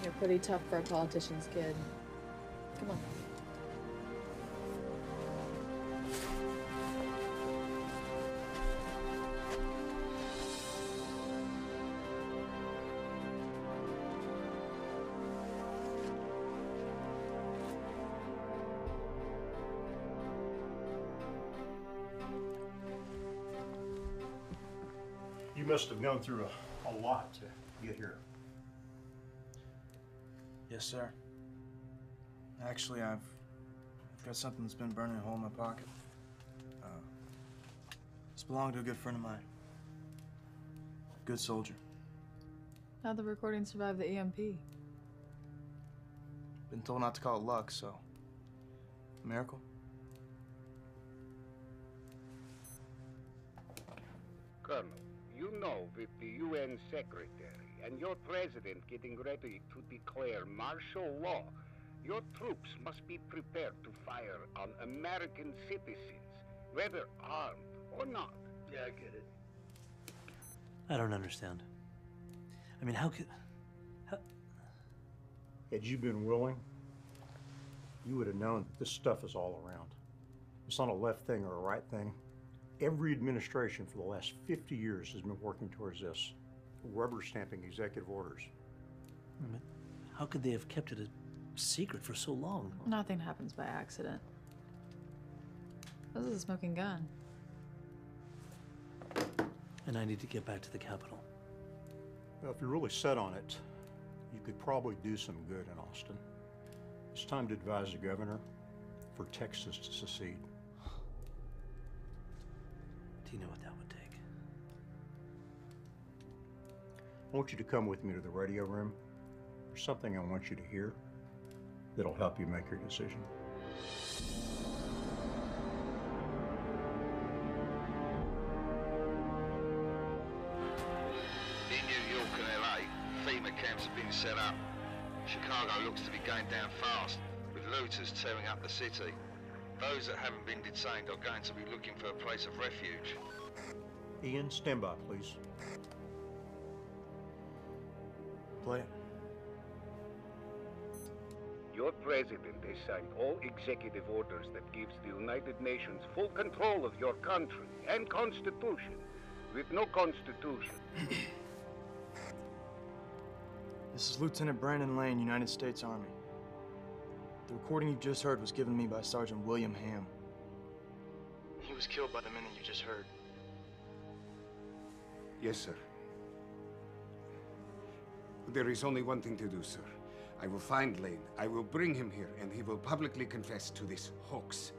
You're pretty tough for a politician's kid. Come on. You must have gone through a lot to get here. Yes, sir. Actually, I've got something that's been burning a hole in my pocket. This belonged to a good friend of mine. Good soldier. How'd the recording survive the EMP? Been told not to call it luck, so... a miracle? Colonel, you know, with the UN Secretary and your president getting ready to declare martial law, your troops must be prepared to fire on American citizens, whether armed or not. Yeah, I get it. I don't understand. I mean, how could... Had you been willing, you would have known that this stuff is all around. It's not a left thing or a right thing. Every administration for the last 50 years has been working towards this, rubber stamping executive orders. But how could they have kept it a secret for so long? Nothing happens by accident. This is a smoking gun. And I need to get back to the Capitol. Well, if you're really set on it, you could probably do some good in Austin. It's time to advise the governor for Texas to secede. Do you know what that would take? I want you to come with me to the radio room. There's something I want you to hear that'll help you make your decision. In New York and LA, FEMA camps have been set up. Chicago looks to be going down fast, with looters tearing up the city. Those that haven't been detained are going to be looking for a place of refuge. Ian, stand by, please. Play it. Your president has signed all executive orders that gives the United Nations full control of your country and constitution. With no constitution. This is Lieutenant Brandon Lane, United States Army. The recording you just heard was given me by Sergeant William Ham. He was killed by the men that you just heard. Yes, sir. There is only one thing to do, sir. I will find Lane, I will bring him here, and he will publicly confess to this hoax.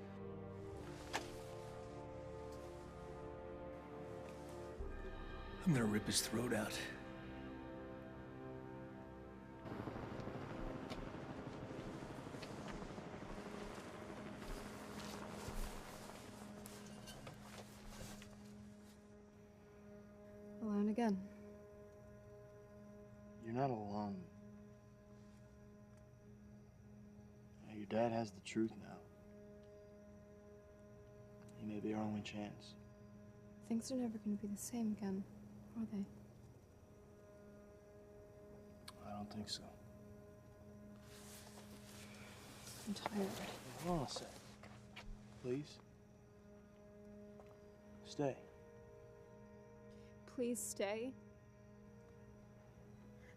I'm gonna rip his throat out. Alone again. You're not alone. Your dad has the truth now. He may be our only chance. Things are never going to be the same again, are they? I don't think so. I'm tired. Hold on a sec. Please? Stay. Please stay.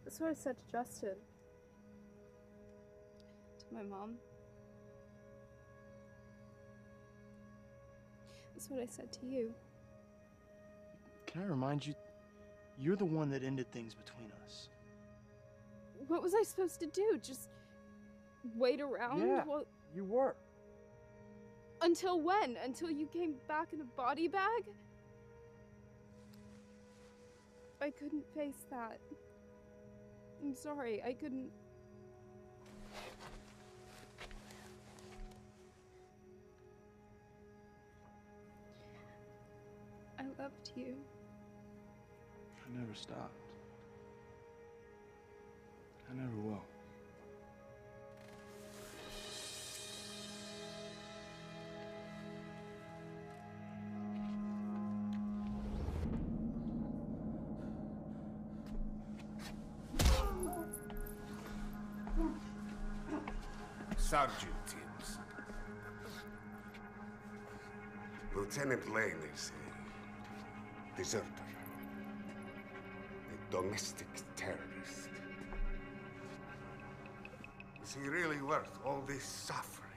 That's what I said to Justin. To my mom. That's what I said to you. Can I remind you, you're the one that ended things between us. What was I supposed to do? Just wait around? Yeah, while... you were. Until when? Until you came back in a body bag? I couldn't face that. I'm sorry, I couldn't... I loved you. I never stopped. I never will. Sergeant Timms. Lieutenant Lane is a deserter. A domestic terrorist. Is he really worth all this suffering?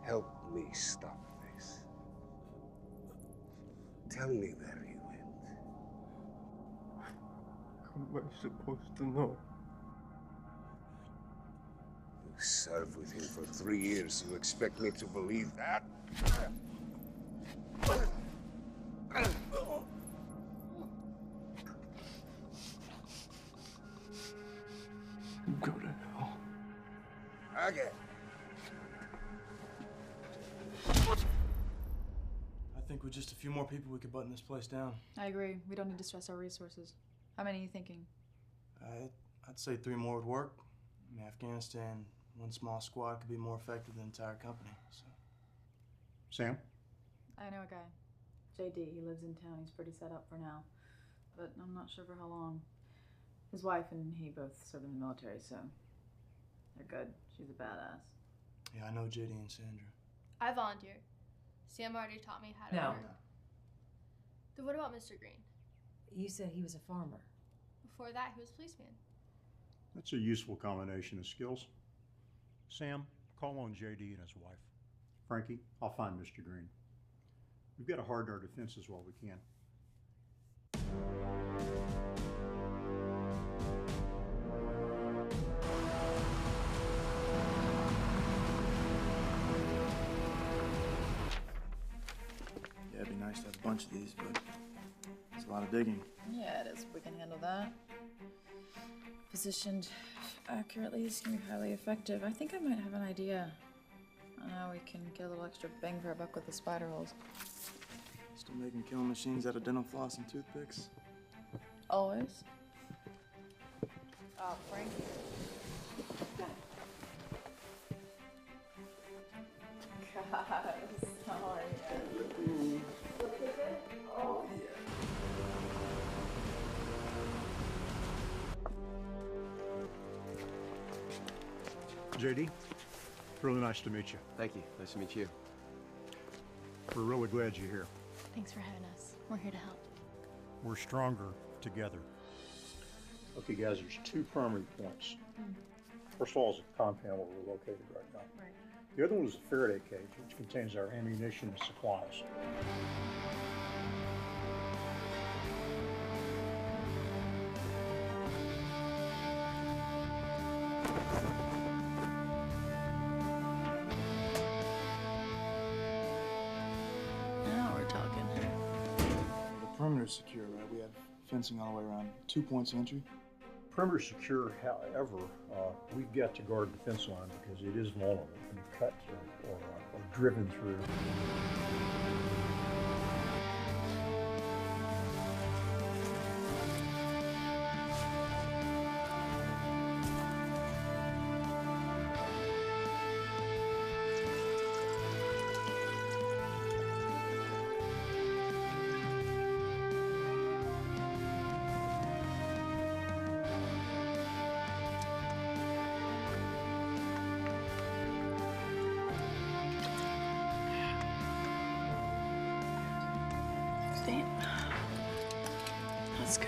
Help me stop this. Tell me where he went. How am I supposed to know? Served with him for 3 years. You expect me to believe that? Go to hell. Again. I think with just a few more people, we could button this place down. I agree. We don't need to stress our resources. How many are you thinking? I'd say 3 more would work. In Afghanistan, 1 small squad could be more effective than an entire company. So. Sam? I know a guy. JD. He lives in town. He's pretty set up for now. But I'm not sure for how long. His wife and he both serve in the military, so they're good. She's a badass. Yeah, I know JD and Sandra. I volunteer. Sam already taught me how to No. work. Then what about Mr. Green? You said he was a farmer. Before that, he was a policeman. That's a useful combination of skills. Sam, call on JD and his wife. Frankie, I'll find Mr. Green. We've got to harden our defenses while we can. Yeah, it'd be nice to have a bunch of these, but it's a lot of digging. Yeah, it is. We can handle that. Positioned accurately, this can be highly effective. I think I might have an idea on how we can get a little extra bang for our buck with the spider holes. Still making killing machines out of dental floss and toothpicks. Always. Oh, Frankie. God, sorry. Oh, yeah. JD, really nice to meet you. Thank you. Nice to meet you. We're really glad you're here. Thanks for having us. We're here to help. We're stronger together. Okay, guys, there's 2 primary points. First of all is the compound where we're located right now. Right. The other one is a Faraday cage, which contains our ammunition and supplies. Now we're talking. The perimeter's secure, right? We have fencing all the way around. 2 points of entry. Perimeter secure, however, we've got to guard the fence line because it is vulnerable to be cut or driven through. Damn. Let's go.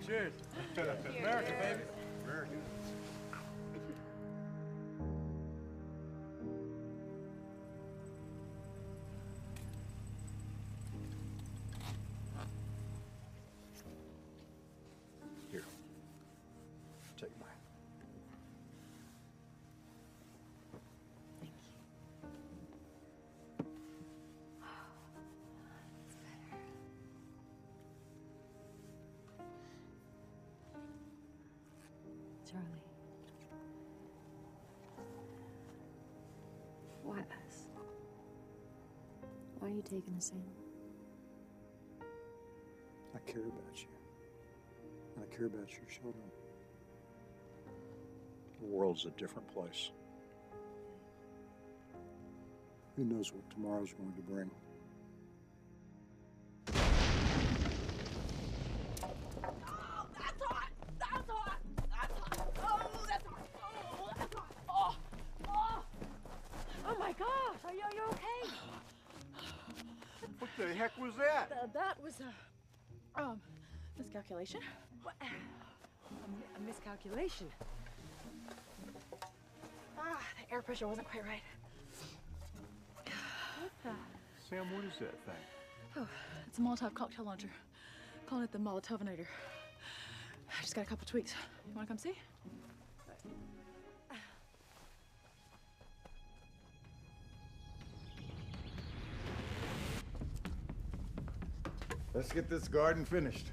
Cheers. America, baby. America. Here. Take mine. Charlie. Why us? Why are you taking us in? I care about you. And I care about your children. The world's a different place. Who knows what tomorrow's going to bring? heck was that? That was a miscalculation. What? A miscalculation. The air pressure wasn't quite right. Sam, what is that thing? Oh, it's a Molotov cocktail launcher. Calling it the Molotovinator. I just got a couple tweaks. You wanna come see? Let's get this garden finished.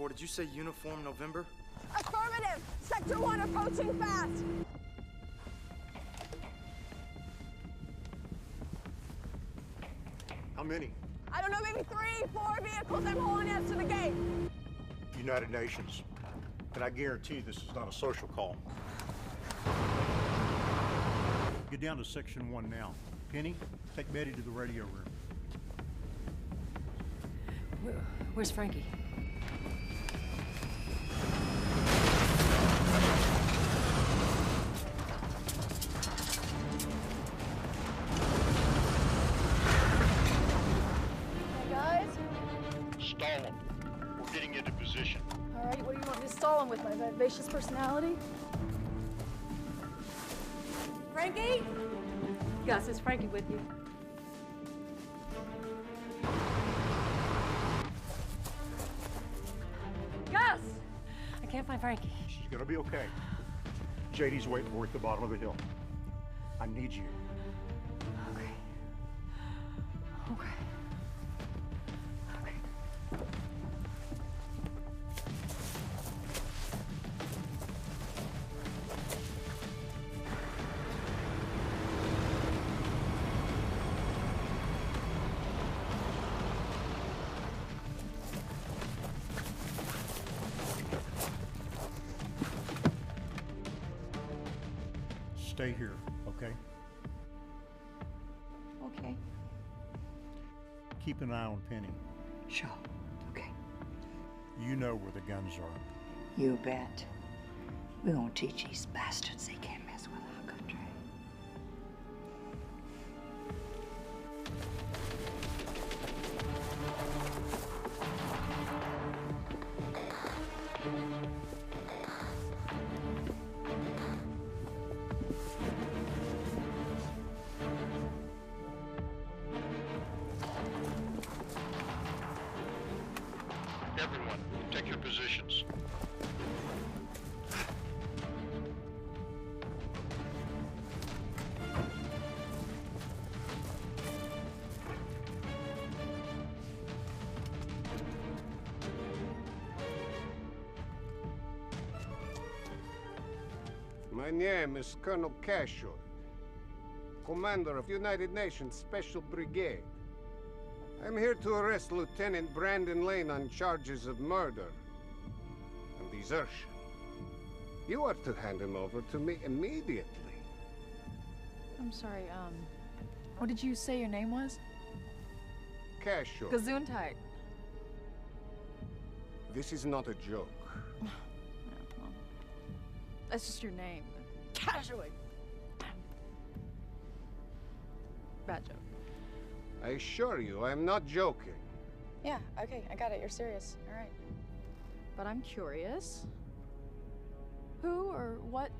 Did you say uniform November? Affirmative! Sector 1 approaching fast! How many? I don't know, maybe 3, 4 vehicles. I'm hauling ass to the gate. United Nations. And I guarantee this is not a social call. Get down to Section 1 now. Penny, take Betty to the radio room. Where's Frankie? With my vivacious personality. Frankie? Gus, is Frankie with you? Gus! I can't find Frankie. She's gonna be okay. JD's waiting for her at the bottom of the hill. I need you. Okay. Okay. Stay here, okay? Okay. Keep an eye on Penny. Sure. Okay. You know where the guns are. You bet. We're gonna teach these bastards they can't mess with our country. Everyone, take your positions. My name is Colonel Cashel, commander of United Nations Special Brigade. I'm here to arrest Lieutenant Brandon Lane on charges of murder and desertion. You are to hand him over to me immediately. I'm sorry, what did you say your name was? Cashel. Gesundheit. This is not a joke. Yeah, well, that's just your name. Casually. Bad joke. I assure you, I'm not joking. Yeah, okay, I got it. You're serious. All right. But I'm curious. Who or what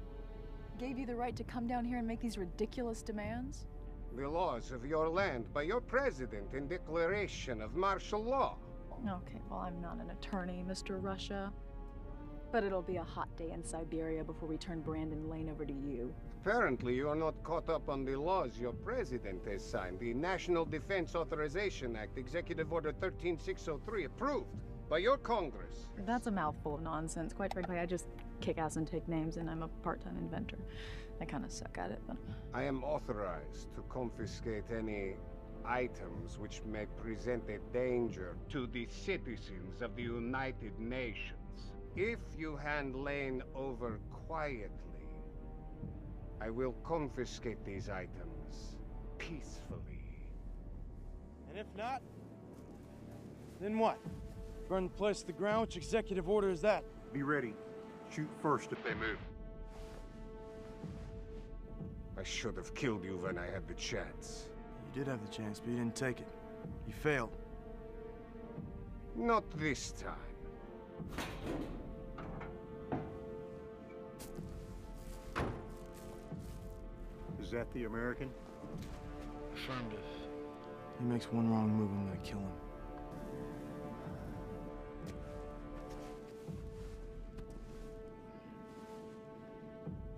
gave you the right to come down here and make these ridiculous demands? The laws of your land by your president in declaration of martial law. Okay, well, I'm not an attorney, Mr. Russia. But it'll be a hot day in Siberia before we turn Brandon Lane over to you. Apparently, you are not caught up on the laws your president has signed. The National Defense Authorization Act, Executive Order 13603, approved by your Congress. That's a mouthful of nonsense. Quite frankly, I just kick ass and take names, and I'm a part-time inventor. I kind of suck at it, but... I am authorized to confiscate any items which may present a danger to the citizens of the United Nations. If you hand Lane over quietly, I will confiscate these items peacefully. And if not, then what? Burn the place to the ground? Which executive order is that? Be ready. Shoot first if they move. I should have killed you when I had the chance. You did have the chance, but you didn't take it. You failed. Not this time. Is that the American? Affirmative. He makes one wrong move, I'm gonna kill him.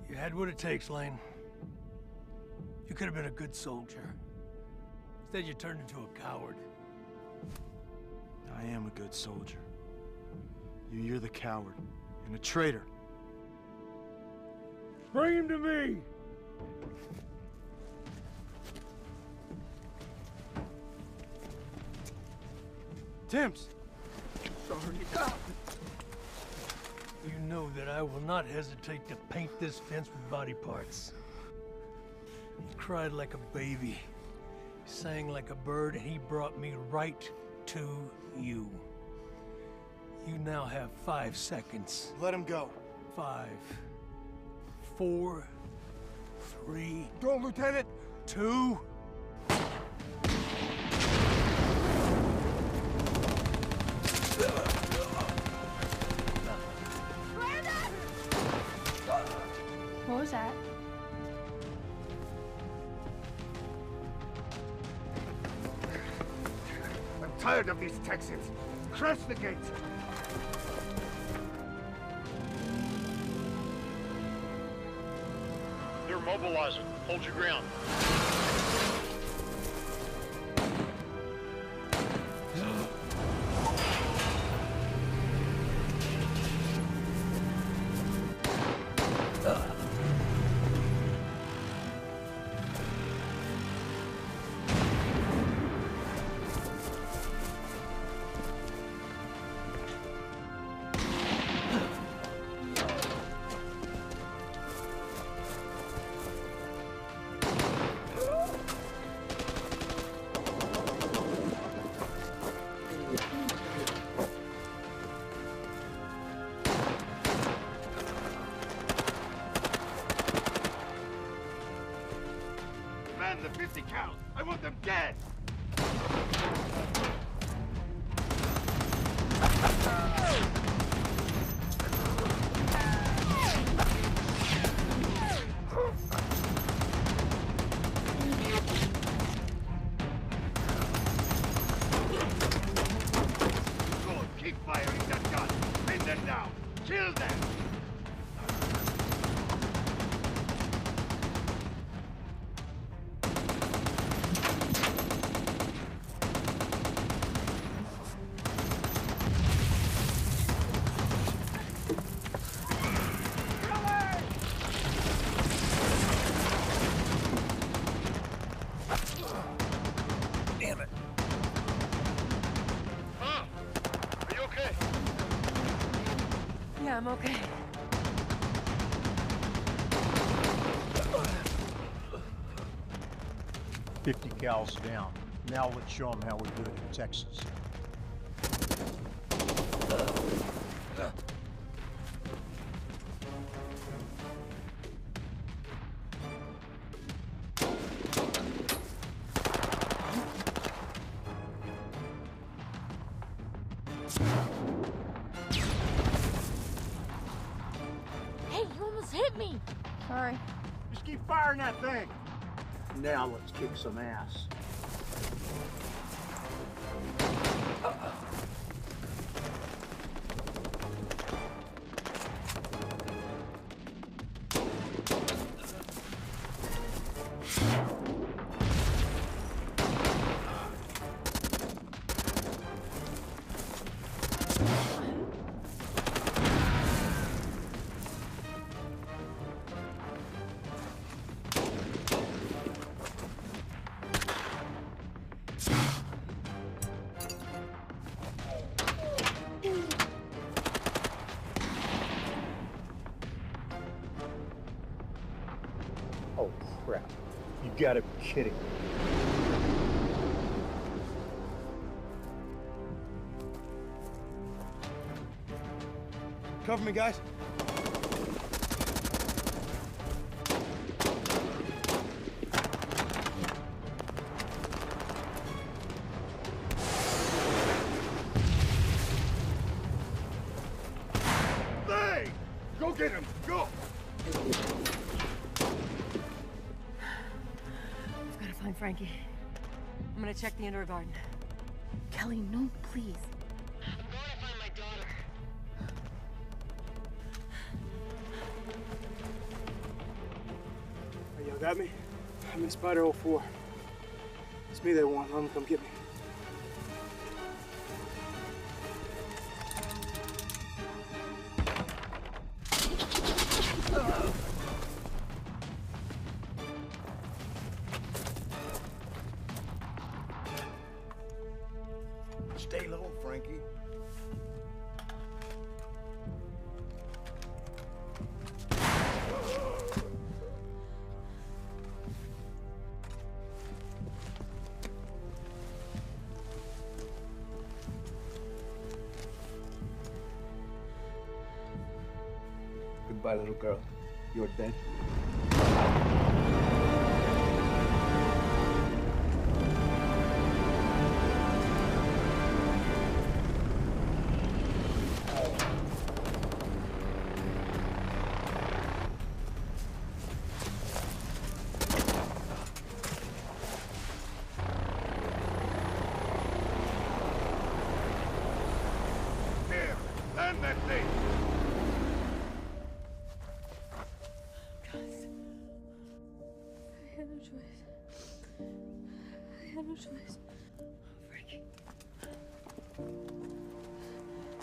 You had what it takes, Lane. You could have been a good soldier. Instead, you turned into a coward. I am a good soldier. You're the coward and a traitor. Bring him to me! Timms! Sorry. You know that I will not hesitate to paint this fence with body parts. He cried like a baby, he sang like a bird, and he brought me right to you. You now have 5 seconds. Let him go. 5, 4, 3... Go, Lieutenant! 2... What was that? I'm tired of these Texans. Crash the gate! They're mobilizing. Hold your ground. Man the 50 cal! I want them dead! Good, keep firing that gun! Pin them down! Kill them! Damn it! Are you okay? Yeah, I'm okay. $50 cals down. Now let's show them how we do it in Texas. Hey, you almost hit me! Sorry. Just keep firing that thing. Now let's kick some ass. You gotta be kidding. Cover me, guys. Hey! Go get him! Go! I've got to find Frankie. I'm gonna check the indoor garden. Kelly, no, please. I'm going to find my daughter. Hey, y'all got me? I'm in Spider 04. It's me they want. Let them come get me. Stay low, Frankie. Goodbye, little girl. You're dead. Here, land that thing! I had no choice. I had no choice. Frankie.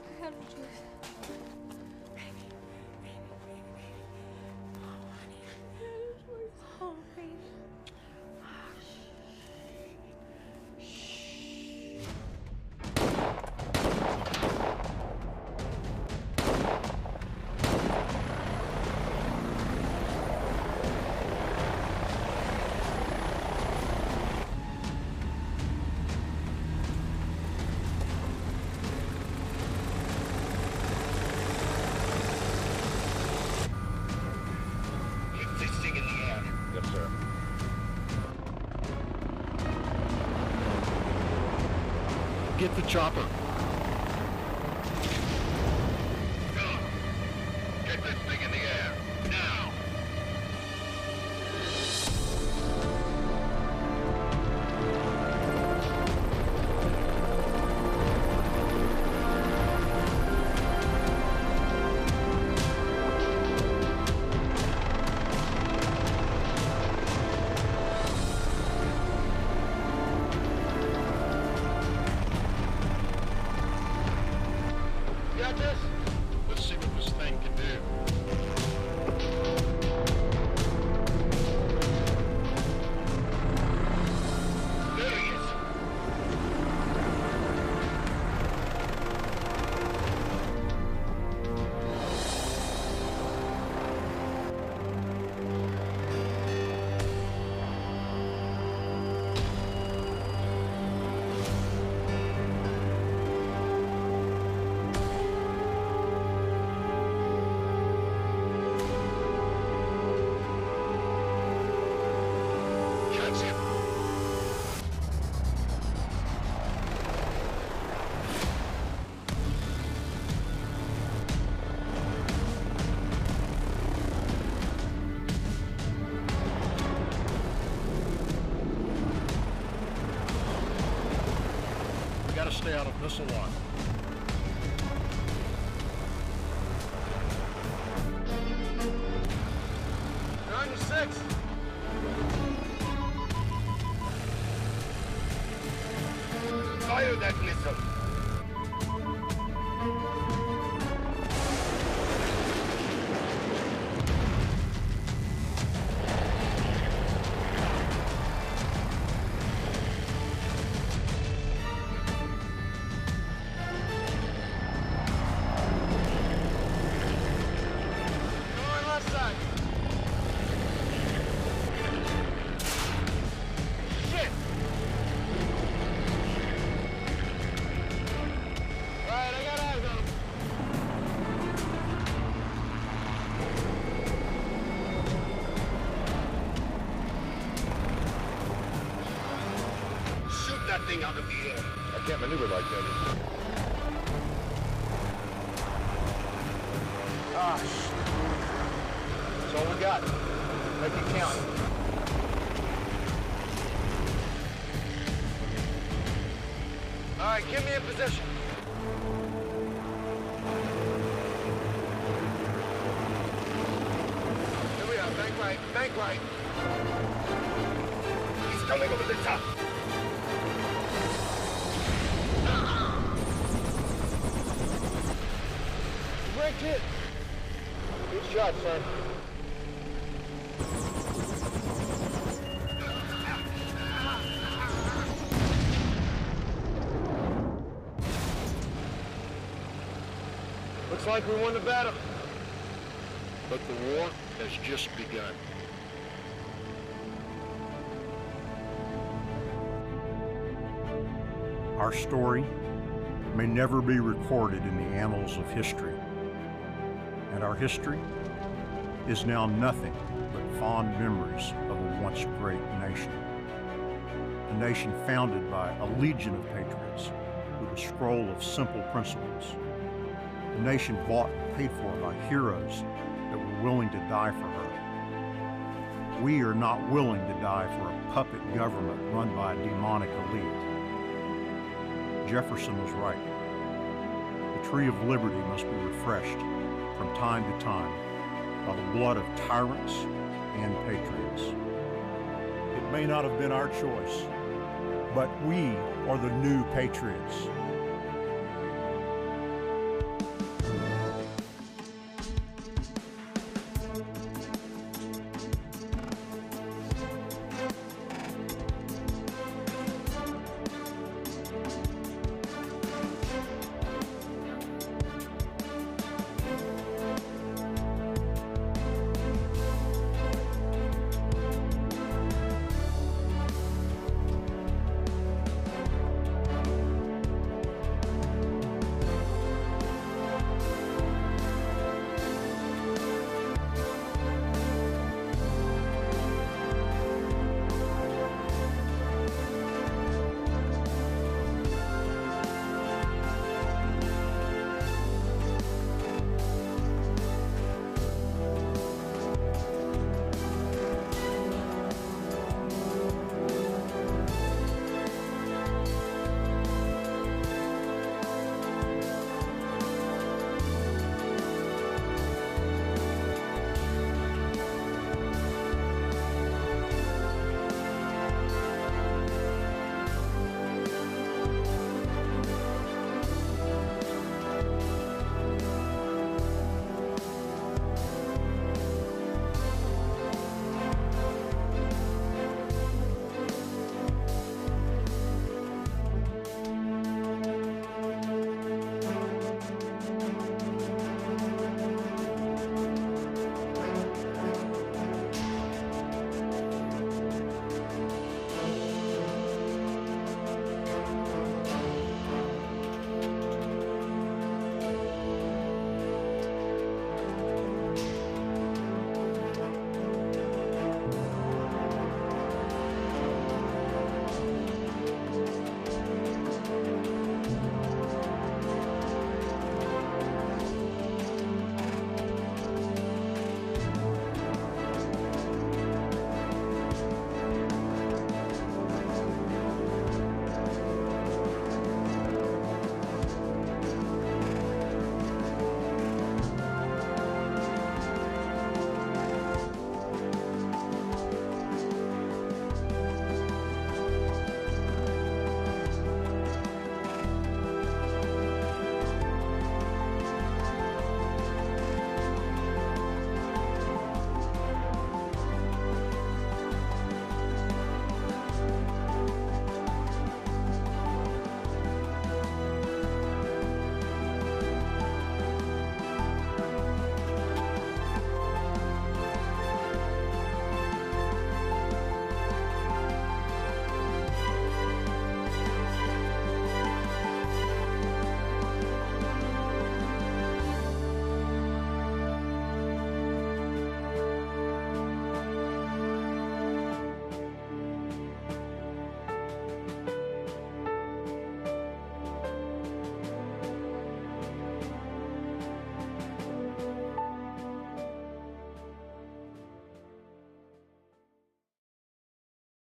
I had no choice. Baby, baby, baby, baby. Oh, honey. I had no choice. Oh, baby. Keep this thing in the air. Yes, sir. Get the chopper. Get this thing in the air. Now! Got this? Let's see what this thing can do. There he is! Catch him. We gotta stay out of missile line. They're on your 6. Fire that missile! Go on left side. that thing out of the air. I can't maneuver like that. Ah, shit. That's all we got. Make it count. All right, get me in position. Here we are, bank right, bank right. He's coming over the top. Great hit. Good shot, son. Looks like we won the battle. But the war has just begun. Our story may never be recorded in the annals of history. And our history is now nothing but fond memories of a once great nation. A nation founded by a legion of patriots with a scroll of simple principles. A nation bought and paid for by heroes that were willing to die for her. We are not willing to die for a puppet government run by a demonic elite. Jefferson was right. The tree of liberty must be refreshed from time to time by the blood of tyrants and patriots. It may not have been our choice, but we are the new patriots.